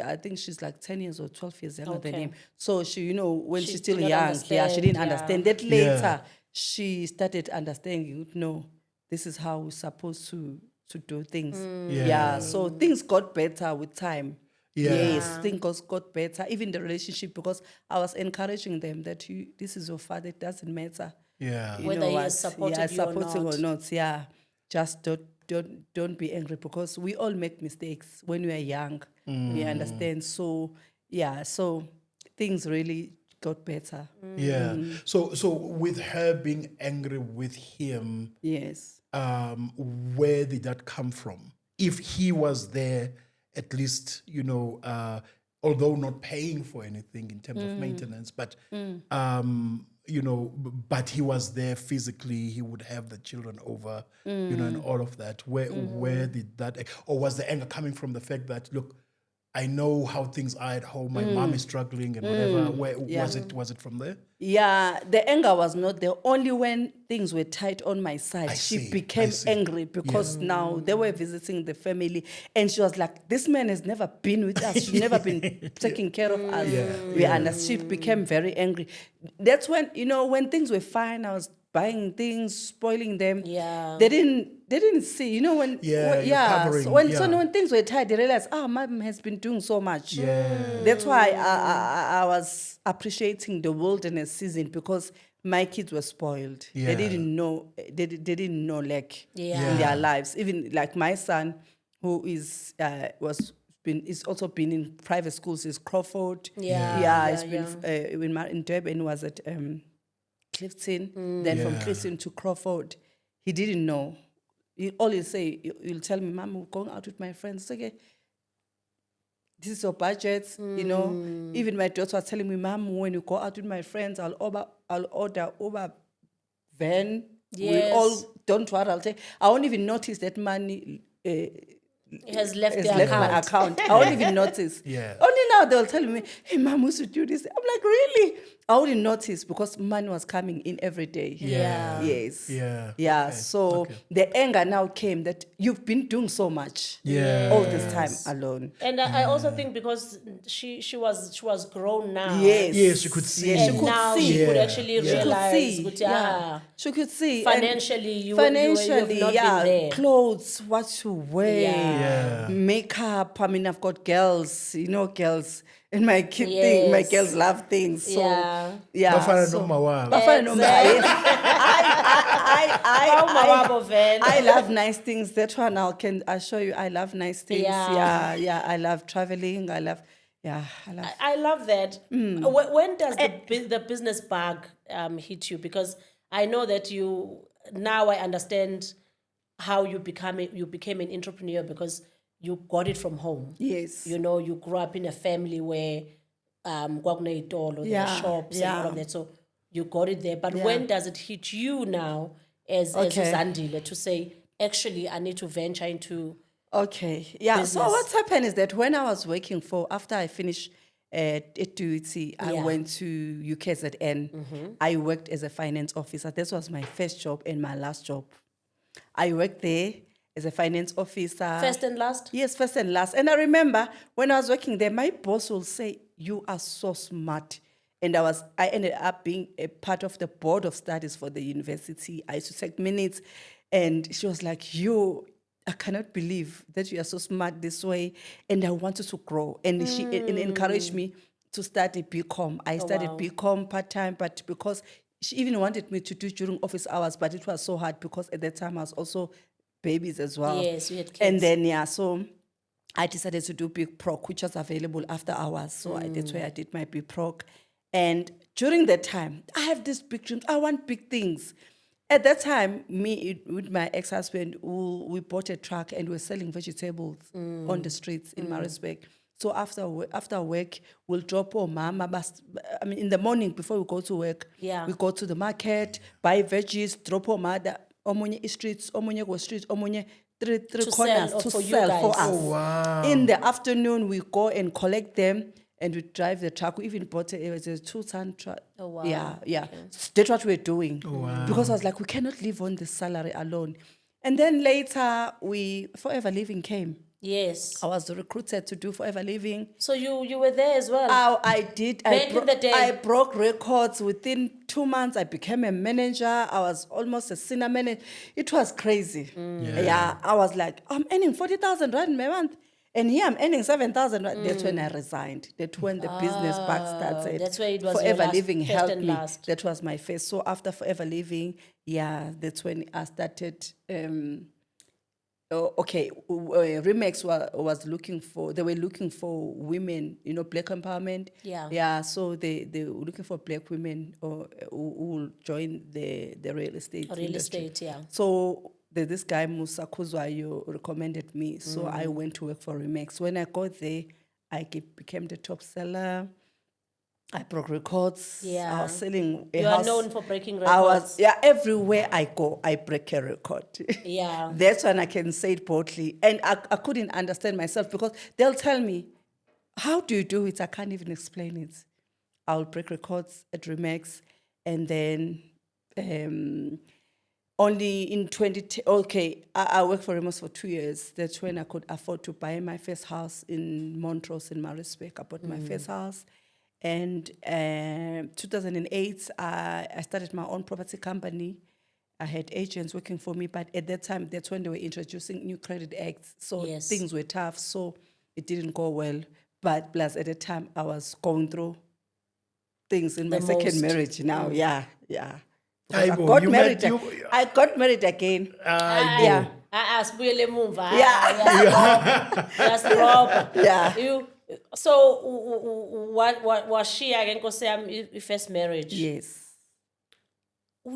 I think she's like 10 years or 12 years younger than Okay. him. So she, when She she's still did not young, she didn't understand, understand. yeah. That later, she started understanding, no, this is how we're supposed to do things. Yeah. So things got better with time. Yeah. Yes, things got better. Even the relationship, because I was encouraging them that this is your father, it doesn't matter. Yeah. You Whether know he what? has supported yeah, you or supporting not. or not. Yeah, just don't be angry, because we all make mistakes when we are young. We understand. So so things really got better. Yeah. So with her being angry with him, Yes. where did that come from? If he was there, at least, although not paying for anything in terms of maintenance, but, but he was there physically, he would have the children over, and all of that. Where did that, or was the anger coming from the fact that, look, I know how things are at home, my mom is struggling and whatever. Where was it from there? Yeah, the anger was not there. Only when things were tight on my side, I she see, became I see. angry, because now they were visiting the family, and she was like, "This man has never been with us. She's never been taking care of us." We understand. She became very angry. That's when when things were fine, I was buying things, spoiling them. Yeah. They didn't see. When Yeah, you're covering, So when things were tight, they realized, mom has been doing so much. Yeah. That's why I was appreciating the wilderness season, because my kids were spoiled. Yeah. They didn't know. They didn't know lack Yeah. in their lives. Even like my son, who is also been in private schools, is Crawford. Yeah. He's been in Durban. Was at Clifton. Then from Yeah. Clifton to Crawford, he didn't know. He always say, he'll tell me, "Mom, we're going out with my friends." It's okay. This is your budget, Even my daughter was telling me, "Mom, when you go out with my friends, I'll order Uber van. Yes. We'll all, don't worry, I'll take." I won't even notice that money It has left has the left my account. account. I won't even notice. Yeah. Only now they'll tell me, "Hey, Mom, we should do this." I'm like, "Really?" I wouldn't notice, because money was coming in every day. Yeah. Yes. Yeah. Yeah. Okay. So Okay. the anger now came that you've been doing so much. Yeah. All this time alone. And I also think because she was grown now. Yes. Yes, she could see. Yes, And she could now see. she could Yeah. actually Yeah. She could realize, see. good, Yeah. She could see. And financially, you've not been there. clothes, what to wear, Yeah. makeup. I mean, I've got girls, girls, and my kid thing. My Yes. girls love things. So Yeah. Bafana so, noma wabo. Bafana noma, yes. Mawabo vele. I love nice things. That one I assure you, I love nice things. Yeah. Yeah. I love traveling. I love. I love that. When does the business bug hit you? Because I know that now I understand how you became an entrepreneur, because you got it from home. Yes. You grew up in a family where there are shops and all of that. So you got it there. But when does it hit you now as Okay. Zandile to say, actually, I need to venture into. Okay. Yeah. So Business. what's happened is that when I was working after I finished at TUT, I Yeah. went to UKZN. I worked as a finance officer. This was my first job and my last job. I worked there as a finance officer. First and last? Yes, first and last. And I remember when I was working there, my boss will say, "You are so smart." And I ended up being a part of the board of studies for the university. I used to take minutes, and she was like, I cannot believe that you are so smart this way, and I wanted to grow." And she encouraged me to study BCom. I studied wow. BCom part-time, but because she even wanted me to do during office hours, but it was so hard because at that time I was also babies as well. Yes, you had And kids. then, so I decided to do Big Proc, which was available after hours. So that's where I did my Big Proc. And during that time, I have these big dreams. I want big things. At that time, with my ex-husband, we bought a truck and we were selling vegetables on the streets in Maritzburg. So after work, we'll drop mama. In the morning before we go to work, Yeah. we go to the market, buy veggies, drop mother, omunye streets, omunye go streets, omunye three To corners sell to for you sell for guys. us. Oh, wow. In the afternoon, we go and collect them and we drive the truck. We even bought it was a 2-ton truck. Oh, wow. Yeah. That's what we're doing. Because I was like, we cannot live on this salary alone. And then later, Forever Living came. Yes. I was recruited to do Forever Living. So you were there as well? I did. Back in the day. I broke records. Within 2 months, I became a manager. I was almost a senior manager. It was crazy. Yeah. I was like, I'm earning 40,000 rand a month. And here I'm earning 7,000 rand. That's when I resigned. That's when the business back started. That's where it was your Forever last- Living first helped and me. last. That was my first. So after Forever Living, that's when I started... Remix was looking for, they were looking for women, black empowerment. Yeah. Yeah, so they were looking for black women who will join the real estate Real industry. estate, yeah. So this guy, Musa Kuzwayo, recommended me. So I went to work for Remix. When I got there, I became the top seller. I broke records. Yeah. I was selling a You house. are known for breaking I records. everywhere I go, I break a record. Yeah. That's when I can say it boldly. And I couldn't understand myself because they'll tell me, how do you do it? I can't even explain it. I'll break records at Remix. And then only in 2010, I worked for Remix for 2 years. That's when I could afford to buy my first house in Montrose in Maritzburg. I bought my first house. And 2008, I started my own property company. I had agents working for me, but at that time, that's when they were introducing new credit acts. So Yes. things were tough, so it didn't go well. But plus, at the time, I was going through things in my The second most. marriage now. Yeah. Because Aibo, I got married again. Yeah. Sibuyele emuva. Yeah. Yasibopha. Yeah. So what was she again? Your first marriage? Yes.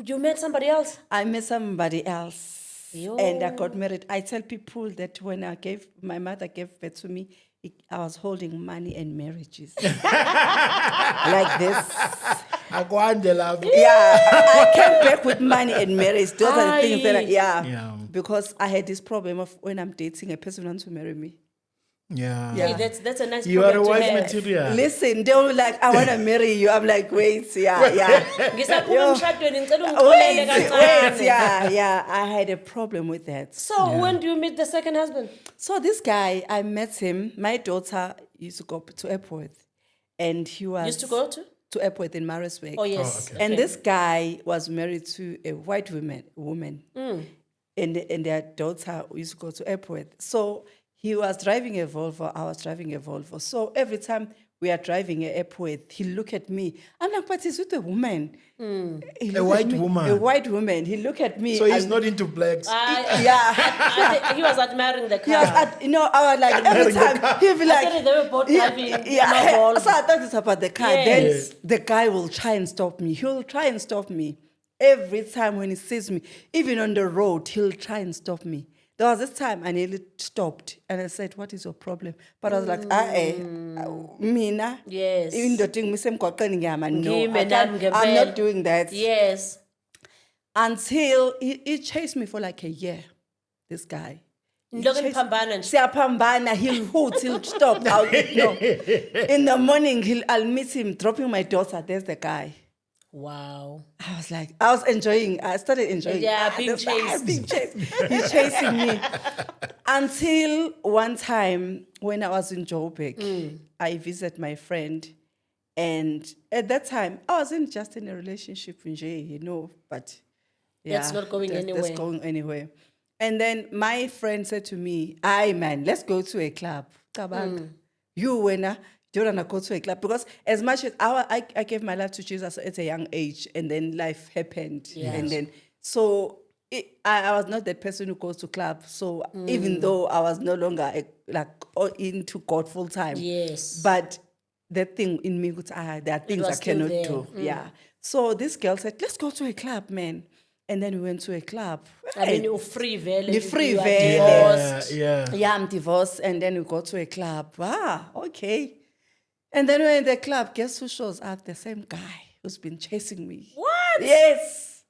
You met somebody else? I met somebody else and I got married. I tell people that when my mother gave birth to me, I was holding money and marriages. Like this. Akwandela. Yeah, I came back with money and marriage. Those are the things that Yeah. because I had this problem of when I'm dating a person who wants to marry me. Yeah. Hey, that's a nice You are a problem to wife have. material. Listen, they were like, I want to marry you. I'm like, wait, yeah. Ngisaphuma emshadweni ngicela ungixolele kancane. Yeah. I had a problem with that. So when do you meet the second husband? So this guy, I met him. My daughter used to go to Epworth, and he was Used to go to? Epworth in Maritzburg. Oh, yes. okay. And this guy was married to a white woman, and their daughter used to go to Epworth. So he was driving a Volvo, I was driving a Volvo. So every time we are driving a Epworth, he look at me. I'm like, but he's with a woman. He A look white at me, woman. A white woman. He look at me. So he's and- not into blacks. Yeah. I think he was admiring the car. I was like, every time he'll be like, Actually, they were both driving yeah. Volvo. So I thought it's about the car. Yes. Then Yes. the guy will try and stop me. He'll try and stop me. Every time when he sees me, even on the road, he'll try and stop me. There was this time I nearly stopped and I said, what is your problem? But I was like, mina. Yes. Indoda engisemgwaqeni ngiyama. No, Ngime I nami can't- I'm ngempela. not doing that. Yes. until he chased me for like a year. This guy. He Niloko chased- niphambana nje. Siyapambana, he'll hoot, he'll stop. In the morning, I'll meet him, dropping my daughter. There's the guy. Wow. I was enjoying. I started enjoying. Yeah, being this guy, chased. being chased. He's chasing me. Until one time when I was in Joburg, I visited my friend. And at that time, I wasn't just in a relationship with Jay, but That's not going anywhere. That's going anywhere. And then my friend said to me, "Aye, man, let's go to a club. Kabang, you winner, do you want to go to a club?" Because as much as I gave my life to Jesus at a young age, and then life happened, Yes. and then I was not that person who goes to club. So even though I was no longer into God full time, Yes. but that thing in me, there are things I was still cannot there. do. Yeah. So this girl said, "Let's go to a club, man." And then we went to a club. I mean, you're free vele. The free you are vele. divorced. Yeah, I'm divorced. And then we go to a club. Okay. And then we're in the club. Guess who shows up? The same guy who's been chasing me. What? Yes.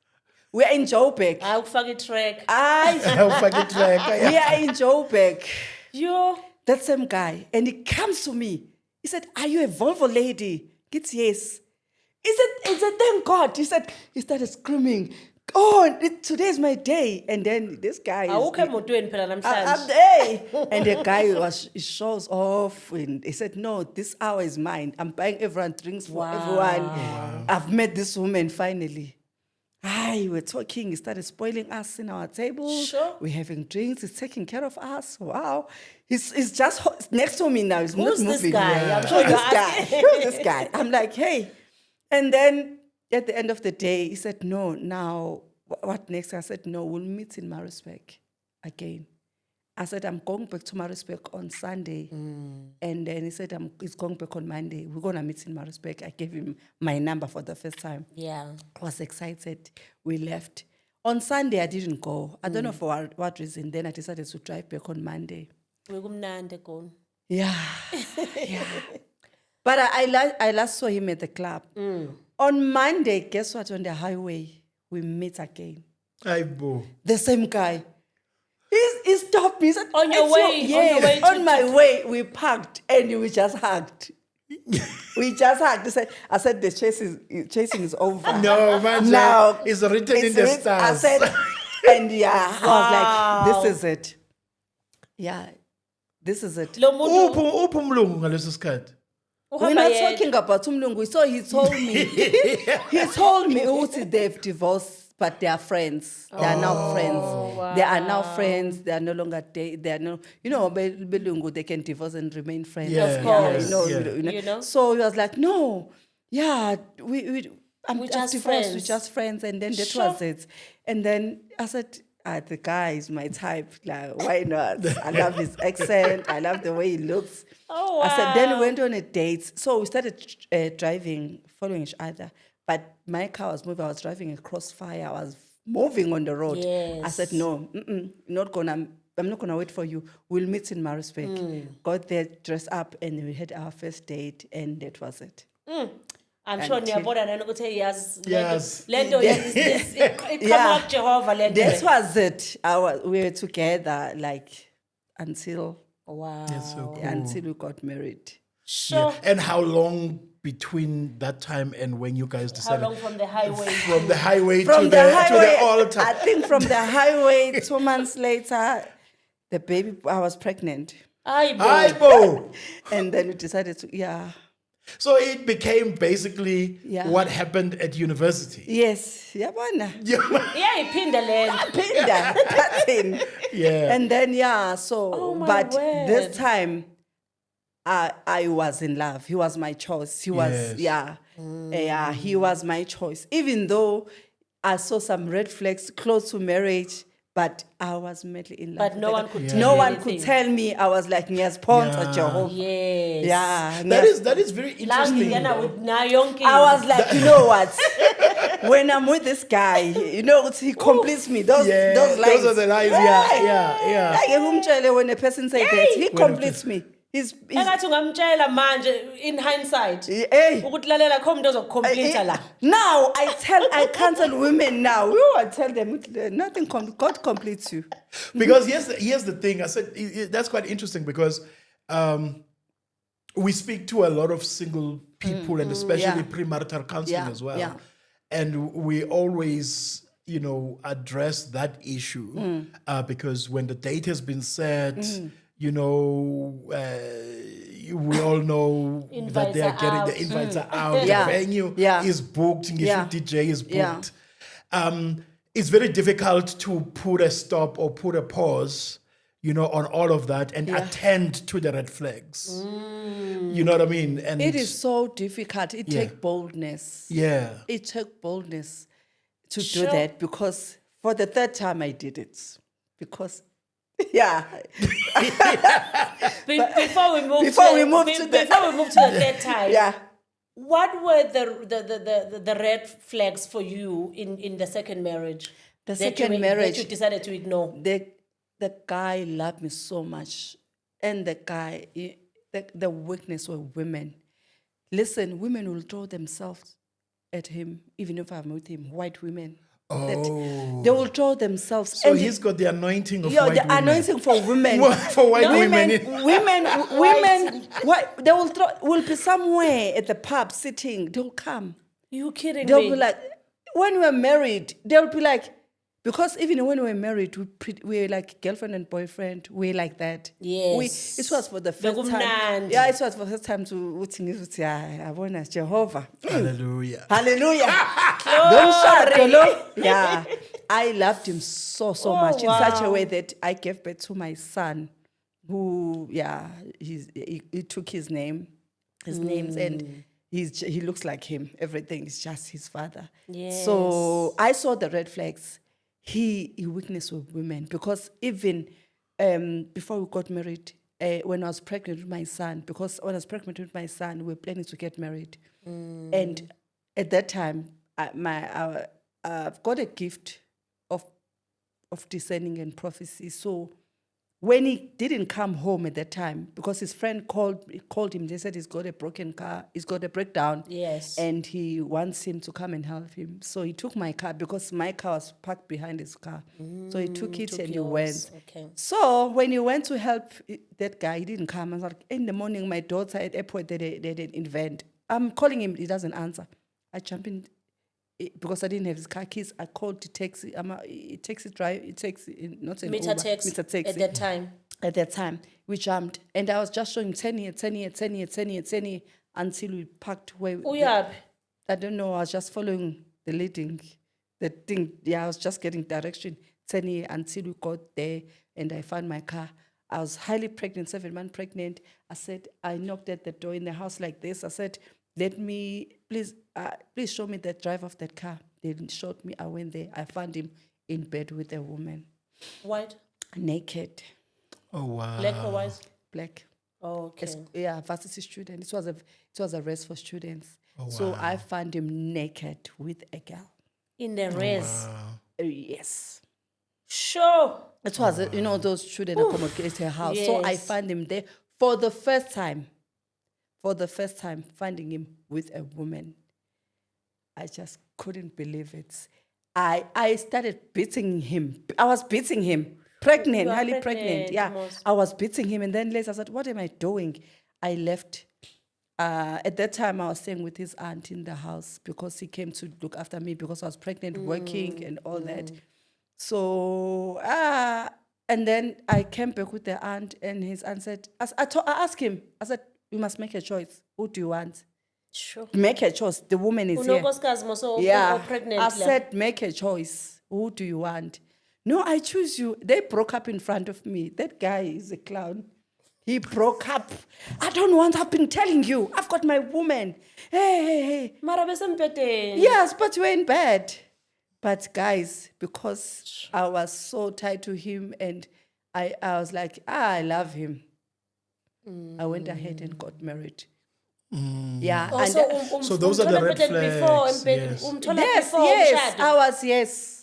We're in Joburg. I'll fucking track. We are in Joburg. Yo. That same guy. And he comes to me. He said, "Are you a Volvo lady?" It's yes. He said, "Thank God." He started screaming, "Oh, today's my day." And then this guy Awukho emotweni phela I'm namhlanje. there. And the guy he shows off and he said, "No, this hour is mine. I'm buying everyone drinks for everyone. I've met this woman finally." We're talking. He started spoiling us in our tables. Sure. We're having drinks. He's taking care of us. Wow. He's just next to me now. He's Who's not this moving. guy? Yeah. I'm sure Who's you're this guy? asking. Who's this guy? I'm like, "Hey." And then at the end of the day, he said, "No, now what next?" I said, "No, we'll meet in Maritzburg again." I said, "I'm going back to Maritzburg on Sunday." And then he said, he's going back on Monday. We're going to meet in Maritzburg. I gave him my number for the first time. Yeah. I was excited. We left. On Sunday, I didn't go. I don't know for what reason. Then I decided to drive back on Monday. Wekumnandi khona. Yeah. Yeah. But I last saw him at the club. On Monday, guess what? On the highway, we meet again. The same guy. He stopped me. He said, On your "It's way- yes, on your way on my way, we parked and we just hugged. We just hugged. I said, the chasing is over. No, man. Now It's written in the written- stars. I said, and yeah, I was like, this is it. Yeah, this is it. Lo muntu Uphi umlungu ngaleso sikhathi? We're uhamba not yedwa. talking about Umlungu. So he told me, ukuthi they've divorced, but they are friends. They are now friends. They are now friends. They are no longer they are no. Belungu, they can divorce and remain friends. Yeah, Of course. You know. So he was like, "No, yeah, I'm just divorced. friends." We're just friends." And then that Sure. was it. And then I said, "The guy is my type. Like, why not? I love his accent. I love the way he looks." Oh, I said, then we wow. went on a date. So we started driving, following each other. But my car was moving. I was driving a Crossfire. I was moving on the road. I Yes. said, "No, I'm not gonna wait for you. We'll meet in Maritzburg." Got there, dressed up, and we had our first date, and that was it. I'm sure Until- niyabona nani ukuthi yes. Yes. Lento is it come Yeah. up Jehovah lento. That was it. We were together until Wow. That's so cool. until we got married. Sure. And how long between that time and when you guys How decided? long from the highway? From the highway From to the the highway, altar. I think from the highway, 2 months later, the baby, I was pregnant. Aibo. And then we decided to, So it became basically Yeah. what happened at university. yes, yabona. Yeah, iphinda lento. Pinda, that's in. Yeah. And then, so, Oh, my but word. this time, I was in love. He was my choice. He was, Yes. he was my choice. Even though I saw some red flags close to marriage, but I was madly in love. But with no the one guy. could tell No you one anything. could tell me. I was like, "Ngiyaziphosa, Yeah. Jehovah." Yes. Yeah. That is very La interesting. ngingena with na yonke. I was like, you know what? When I'm with this guy, he completes me. Those lines. Those are the lines. Yeah. Like, when a person says that, he completes me. He's engathi ungamtshela manje in hindsight hey. ukuthi lalela akho umuntu ozokukhompletha la. Now I counsel women now. I tell them nothing. God completes you. Because here's the thing. I said that's quite interesting because we speak to a lot of single people and especially premarital counseling as well. Yeah. And we always, address that issue because when the date has been set, we all know that they are Invites are getting out. the invites are out, Yeah. the venue Yeah. is booked, Yeah. DJ is Yeah. booked. It's very difficult to put a stop or put a pause, on all of that and attend to the red flags. You know what I mean? And It is so difficult. It takes boldness. yeah. It took boldness to do that because for the third time I did it. Because, Before we move to the third time, what were the red flags for you in the second marriage? The second marriage that you decided to ignore. The guy loved me so much. And the guy, the weakness were women. Listen, women will throw themselves at him, even if I'm with him, white women. They will throw themselves. So he's got the anointing of white the women. anointing for women. For white women. Women, they will be somewhere at the pub sitting. They'll come. You kidding They'll me? be like, when we're married, they'll be like, because even when we're married, we're like girlfriend and boyfriend. We're like that. Yes. It was for the first time. Bekumnandi. Yeah, it was for the first time to I Jehovah. Hallelujah. Hallelujah. Yeah. I loved him so much in such a way that I gave birth to my son, who, he took his names, and he looks like him. Everything is just his father. Yes. So I saw the red flags. He witnessed with women because even before we got married, when I was pregnant with my son, we were planning to get married. And at that time, I've got a gift of discerning and prophecy. So when he didn't come home at that time, because his friend called him, they said he's got a broken car, he's got a breakdown. Yes. And he wants him to come and help him. So he took my car because my car was parked behind his car. So he took it and he went. Okay. So when he went to help that guy, he didn't come. I was like, in the morning, my daughter at airport, they did an event. I'm calling him, he doesn't answer. I jump in. Because I didn't have his car keys, I called the taxi. Not an Meter Uber, taxi meter taxi. at that time. At that time, we jumped, and I was just showing 10 here, until we parked where. I don't know. I was just following the thing. Yeah, I was just getting direction 10 here until we got there, and I found my car. I was highly pregnant, 7 months pregnant. I said, I knocked at the door in the house like this. I said, please show me the driver of that car. They showed me. I went there. I found him in bed with a woman. White? Naked. Oh, wow. Black or white? Black. Oh, okay. Varsity student. It was a race for students. So I found him naked with a girl. In the race? Yes. Sure. It was, those children accommodate her house. Yes. So I found him there for the first time, finding him with a woman. I just couldn't believe it. I started beating him. I was beating him. Pregnant, highly pregnant. Yeah, most. I was beating him. And then later I said, what am I doing? I left. At that time, I was staying with his aunt in the house because he came to look after me because I was pregnant, working and all that. So, and then I came back with the aunt, and his aunt said, I asked him, I said, you must make a choice. Who do you want? Sure. Make a choice. The woman is here. Yeah. Pregnant. I said, make a choice. Who do you want? No, I choose you. They broke up in front of me. That guy is a clown. He broke up. I don't want, I've been telling you. I've got my woman. Hey. Yes, but we're in bed. But guys, because I was so tied to him and I was like, I love him. I went ahead and got married. Yeah. So those are the red flags. Yes, I was, yes.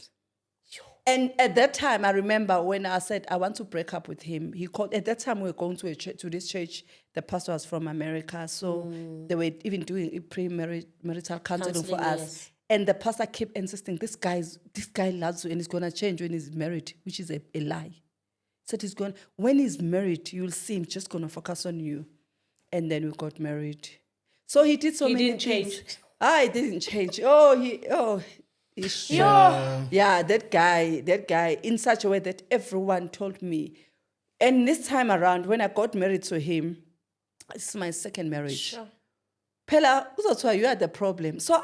And at that time, I remember when I said I want to break up with him, he called. At that time, we were going to to this church. The pastor was from America, so they were even doing pre-marital counseling for us. Yes. And the pastor kept insisting, this guy loves you and he's gonna change when he's married, which is a lie. Said when he's married, you'll see him just gonna focus on you. And then we got married. So he did so many didn't things. change. He didn't change. Yeah, that guy, in such a way that everyone told me. And this time around, when I got married to him, this is my second marriage. Sure. Pela, you had the problem. So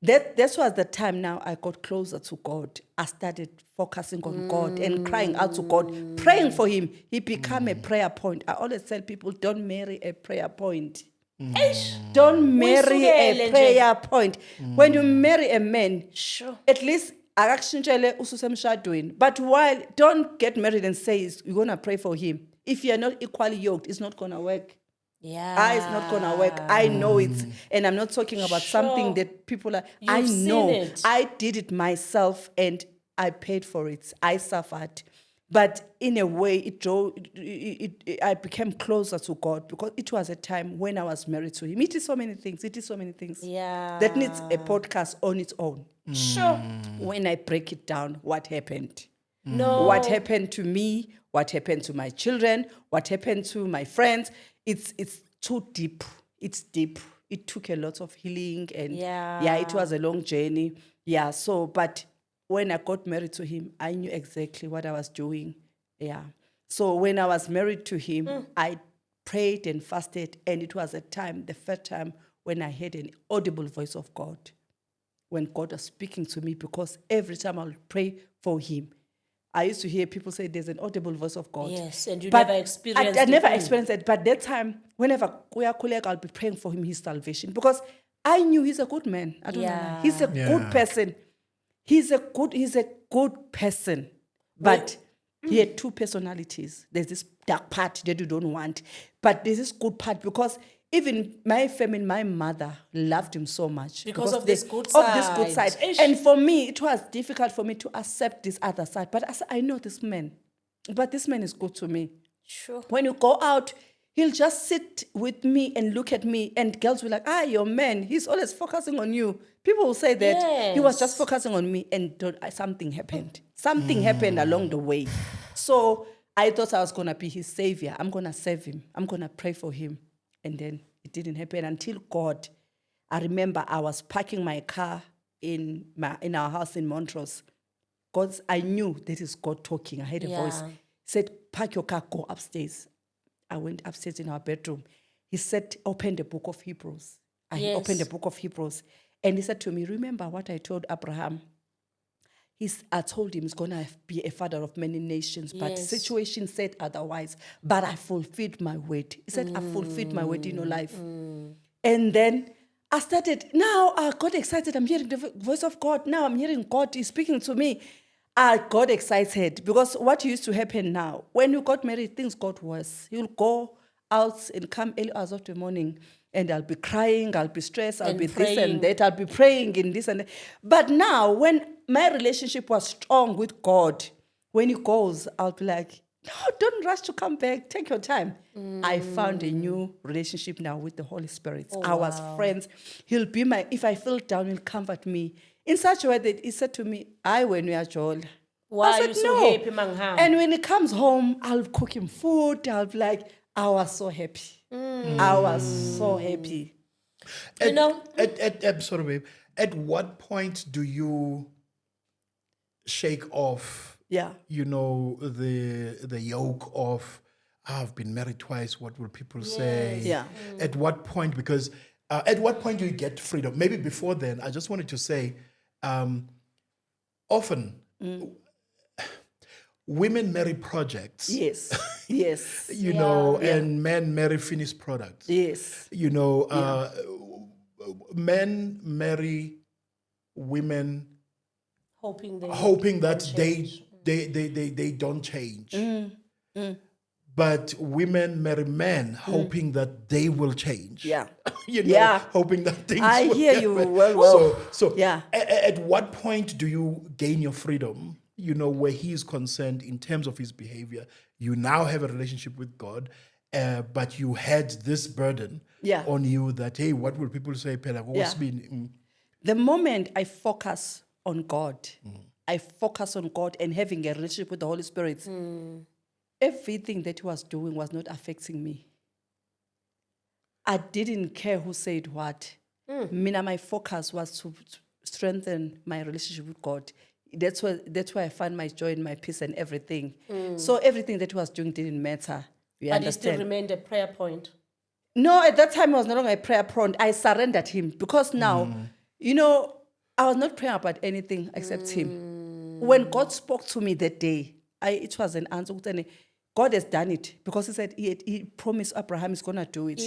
that was the time now I got closer to God. I started focusing on God and crying out to God, praying for him. He became a prayer point. I always tell people, don't marry a prayer point. Don't marry a prayer point. When you marry a man, Sure. at least but while don't get married and say you're gonna pray for him. If you're not equally yoked, it's not gonna work. Yeah. It's not gonna work. I know it, and I'm not talking about something that people are. I You've know. seen it. I did it myself, and I paid for it. I suffered, but in a way, I became closer to God because it was a time when I was married to Him. It is so many things. Yeah. That needs a podcast on its own. Sure. When I break it down, what happened? No. What happened to me? What happened to my children? What happened to my friends? It's too deep. It's deep. It took a lot of healing, and it was a long journey. Yeah. So, but when I got married to him, I knew exactly what I was doing. Yeah. So when I was married to him, I prayed and fasted, and it was the first time when I heard an audible voice of God. When God was speaking to me, because every time I would pray for him, I used to hear people say there's an audible voice of God. Yes, and you But never experienced I never it. experienced it. But that time, whenever we are colleague, I'll be praying for him, his salvation. Because I knew he's a good man. I don't know. He's a good person. He's a good person. But he had two personalities. There's this dark part that you don't want. But there's this good part, because even my family, my mother loved him so much. Because of this good side. Ish. And for me, it was difficult for me to accept this other side. But I said, I know this man. But this man is good to me. Sure. When you go out, he'll just sit with me and look at me. And girls will like, your man, he's always focusing on you. People will say that he was just focusing on me, and something happened. Something happened along the way. So I thought I was going to be his savior. I'm going to save him. I'm going to pray for him. And then it didn't happen until God. I remember I was parking my car in our house in Montrose. I knew this is God talking. I heard a voice. He said, park your car, go upstairs. I went upstairs in our bedroom. He said, open the book of Hebrews. I opened the book of Hebrews. And he said to me, remember what I told Abraham? I told him he's going to be a father of many nations, but the situation said otherwise. But I fulfilled my word. He said, I fulfilled my word in your life. And then I started, now I got excited. I'm hearing the voice of God. Now I'm hearing God is speaking to me. I got excited because what used to happen now, when you got married, things got worse. You'll go out and come early hours of the morning, and I'll be crying, I'll be stressed, I'll be this and that, I'll be praying in this and that. But now, when my relationship was strong with God, when he goes, I'll be like, no, don't rush to come back, take your time. I found a new relationship now with the Holy Spirit. I was friends. He'll be if I feel down, he'll comfort me in such a way that he said to me, when we are Joel. Why I are said, you so happy, Mangham? And when he comes home, I'll cook him food. I'll be like, I was so happy. I was so happy. Sorry, babe. At what point do you shake off? You know, the yoke of I've been married twice. What will people say? Yeah. At what point? Because at what point do you get freedom? Maybe before then. I just wanted to say, often. Women marry projects. Yes. You know, and men marry finished products. Yes. You know, men marry women hoping that they don't change. But women marry men hoping that they will change. Yeah. You know, hoping that things will hear get you better. well. So at what point do you gain your freedom? where he is concerned in terms of his behavior. You now have a relationship with God, but you had this burden Yeah. on you that, hey, what will people say? Yeah. The moment I focus on God, I focus on God and having a relationship with the Holy Spirit, everything that he was doing was not affecting me. I didn't care who said what. My focus was to strengthen my relationship with God. That's where I find my joy and my peace and everything. So everything that he was doing didn't matter. You But he still understand? remained a prayer point. No, at that time I was no longer a prayer prone. I surrendered him because now, I was not praying about anything except him. When God spoke to me that day, it was an answer. God has done it because he said he promised Abraham he's going to do it.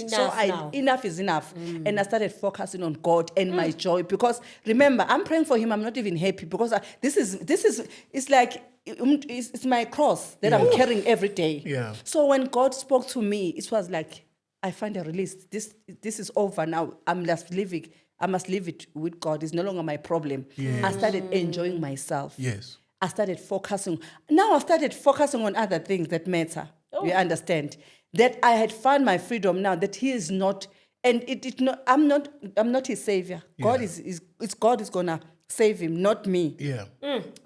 Enough is enough. And I started focusing on God and my joy because remember, I'm praying for him. I'm not even happy because it's like, it's my cross that I'm carrying every day. Yeah. So when God spoke to me, it was like, I find a release. This is over now. I must leave it with God. It's no longer my problem. Yes. I started enjoying myself. Yes. I started focusing. Now I started focusing on other things that matter. You understand? That I had found my freedom now. That he is not, and I'm not his savior. God is God is gonna save him, not me. Yeah.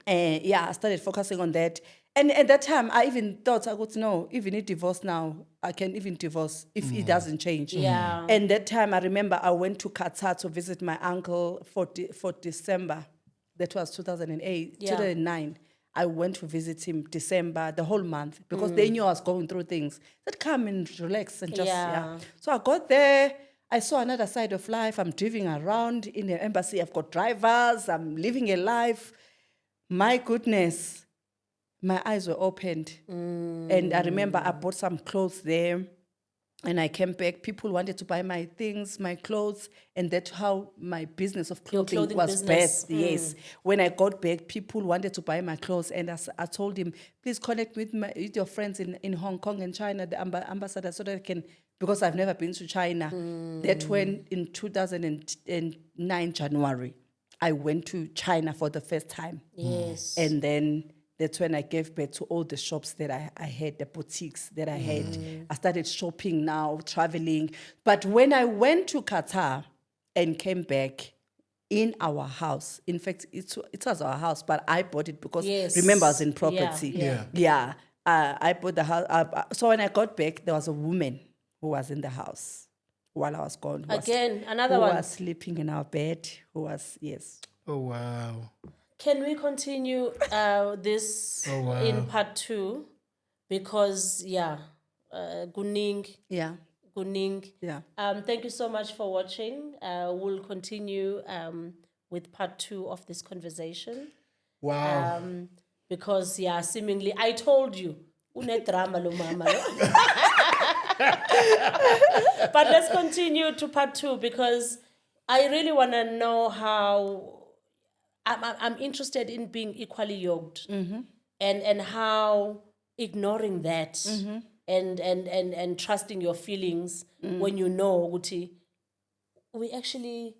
I started focusing on that. And at that time, I even thought, I could know, even if divorce now, I can even divorce if it doesn't change. Yeah. And that time, I remember I went to Qatar to visit my uncle for December. That was 2008, 2009. I went to visit him December, the whole month, because they knew I was going through things. Said, come and relax and just, So I got there. I saw another side of life. I'm driving around in the embassy. I've got drivers. I'm living a life. My goodness, my eyes were opened. And I remember I bought some clothes there. And I came back. People wanted to buy my things, my clothes. And that's how my business of clothing was business. birthed. Yes. When I got back, people wanted to buy my clothes. And I told him, please connect with your friends in Hong Kong and China, the ambassador, so that I can, because I've never been to China. That when in 2009, January, I went to China for the first time. Yes. And then that's when I gave birth to all the shops that I had, the boutiques that I had. I started shopping now, traveling. But when I went to Qatar and came back in our house, in fact, it was our house, but I bought it because, remember, I was in property. I bought the house. So when I got back, there was a woman who was in the house while I was gone. Another who one. was sleeping in our bed, who was, yes. Oh, wow. Can we continue this in part 2? Because, Guning. Yeah. Guning. Yeah. Thank you so much for watching. We'll continue with part 2 of this conversation. Wow. Because, seemingly, I told you, drama lo mama. But let's continue to part 2 because I really want to know how I'm interested in being equally yoked, and how ignoring that and trusting your feelings when you know Uti, we actually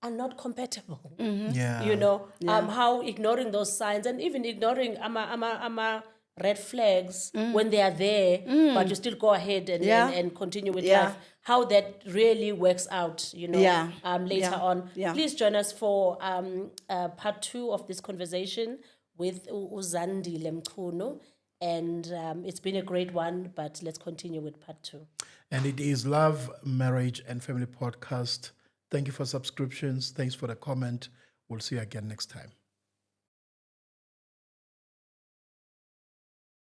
are not compatible. Yeah. How ignoring those signs and even ignoring red flags when they are there, but you still go ahead and continue with life. How that really works out, later on. Yeah. Please join us for part 2 of this conversation with Zandile Mchunu. And it's been a great one, but let's continue with part 2. And it is Love, Marriage, and Family Podcast. Thank you for subscriptions. Thanks for the comment. We'll see you again next time.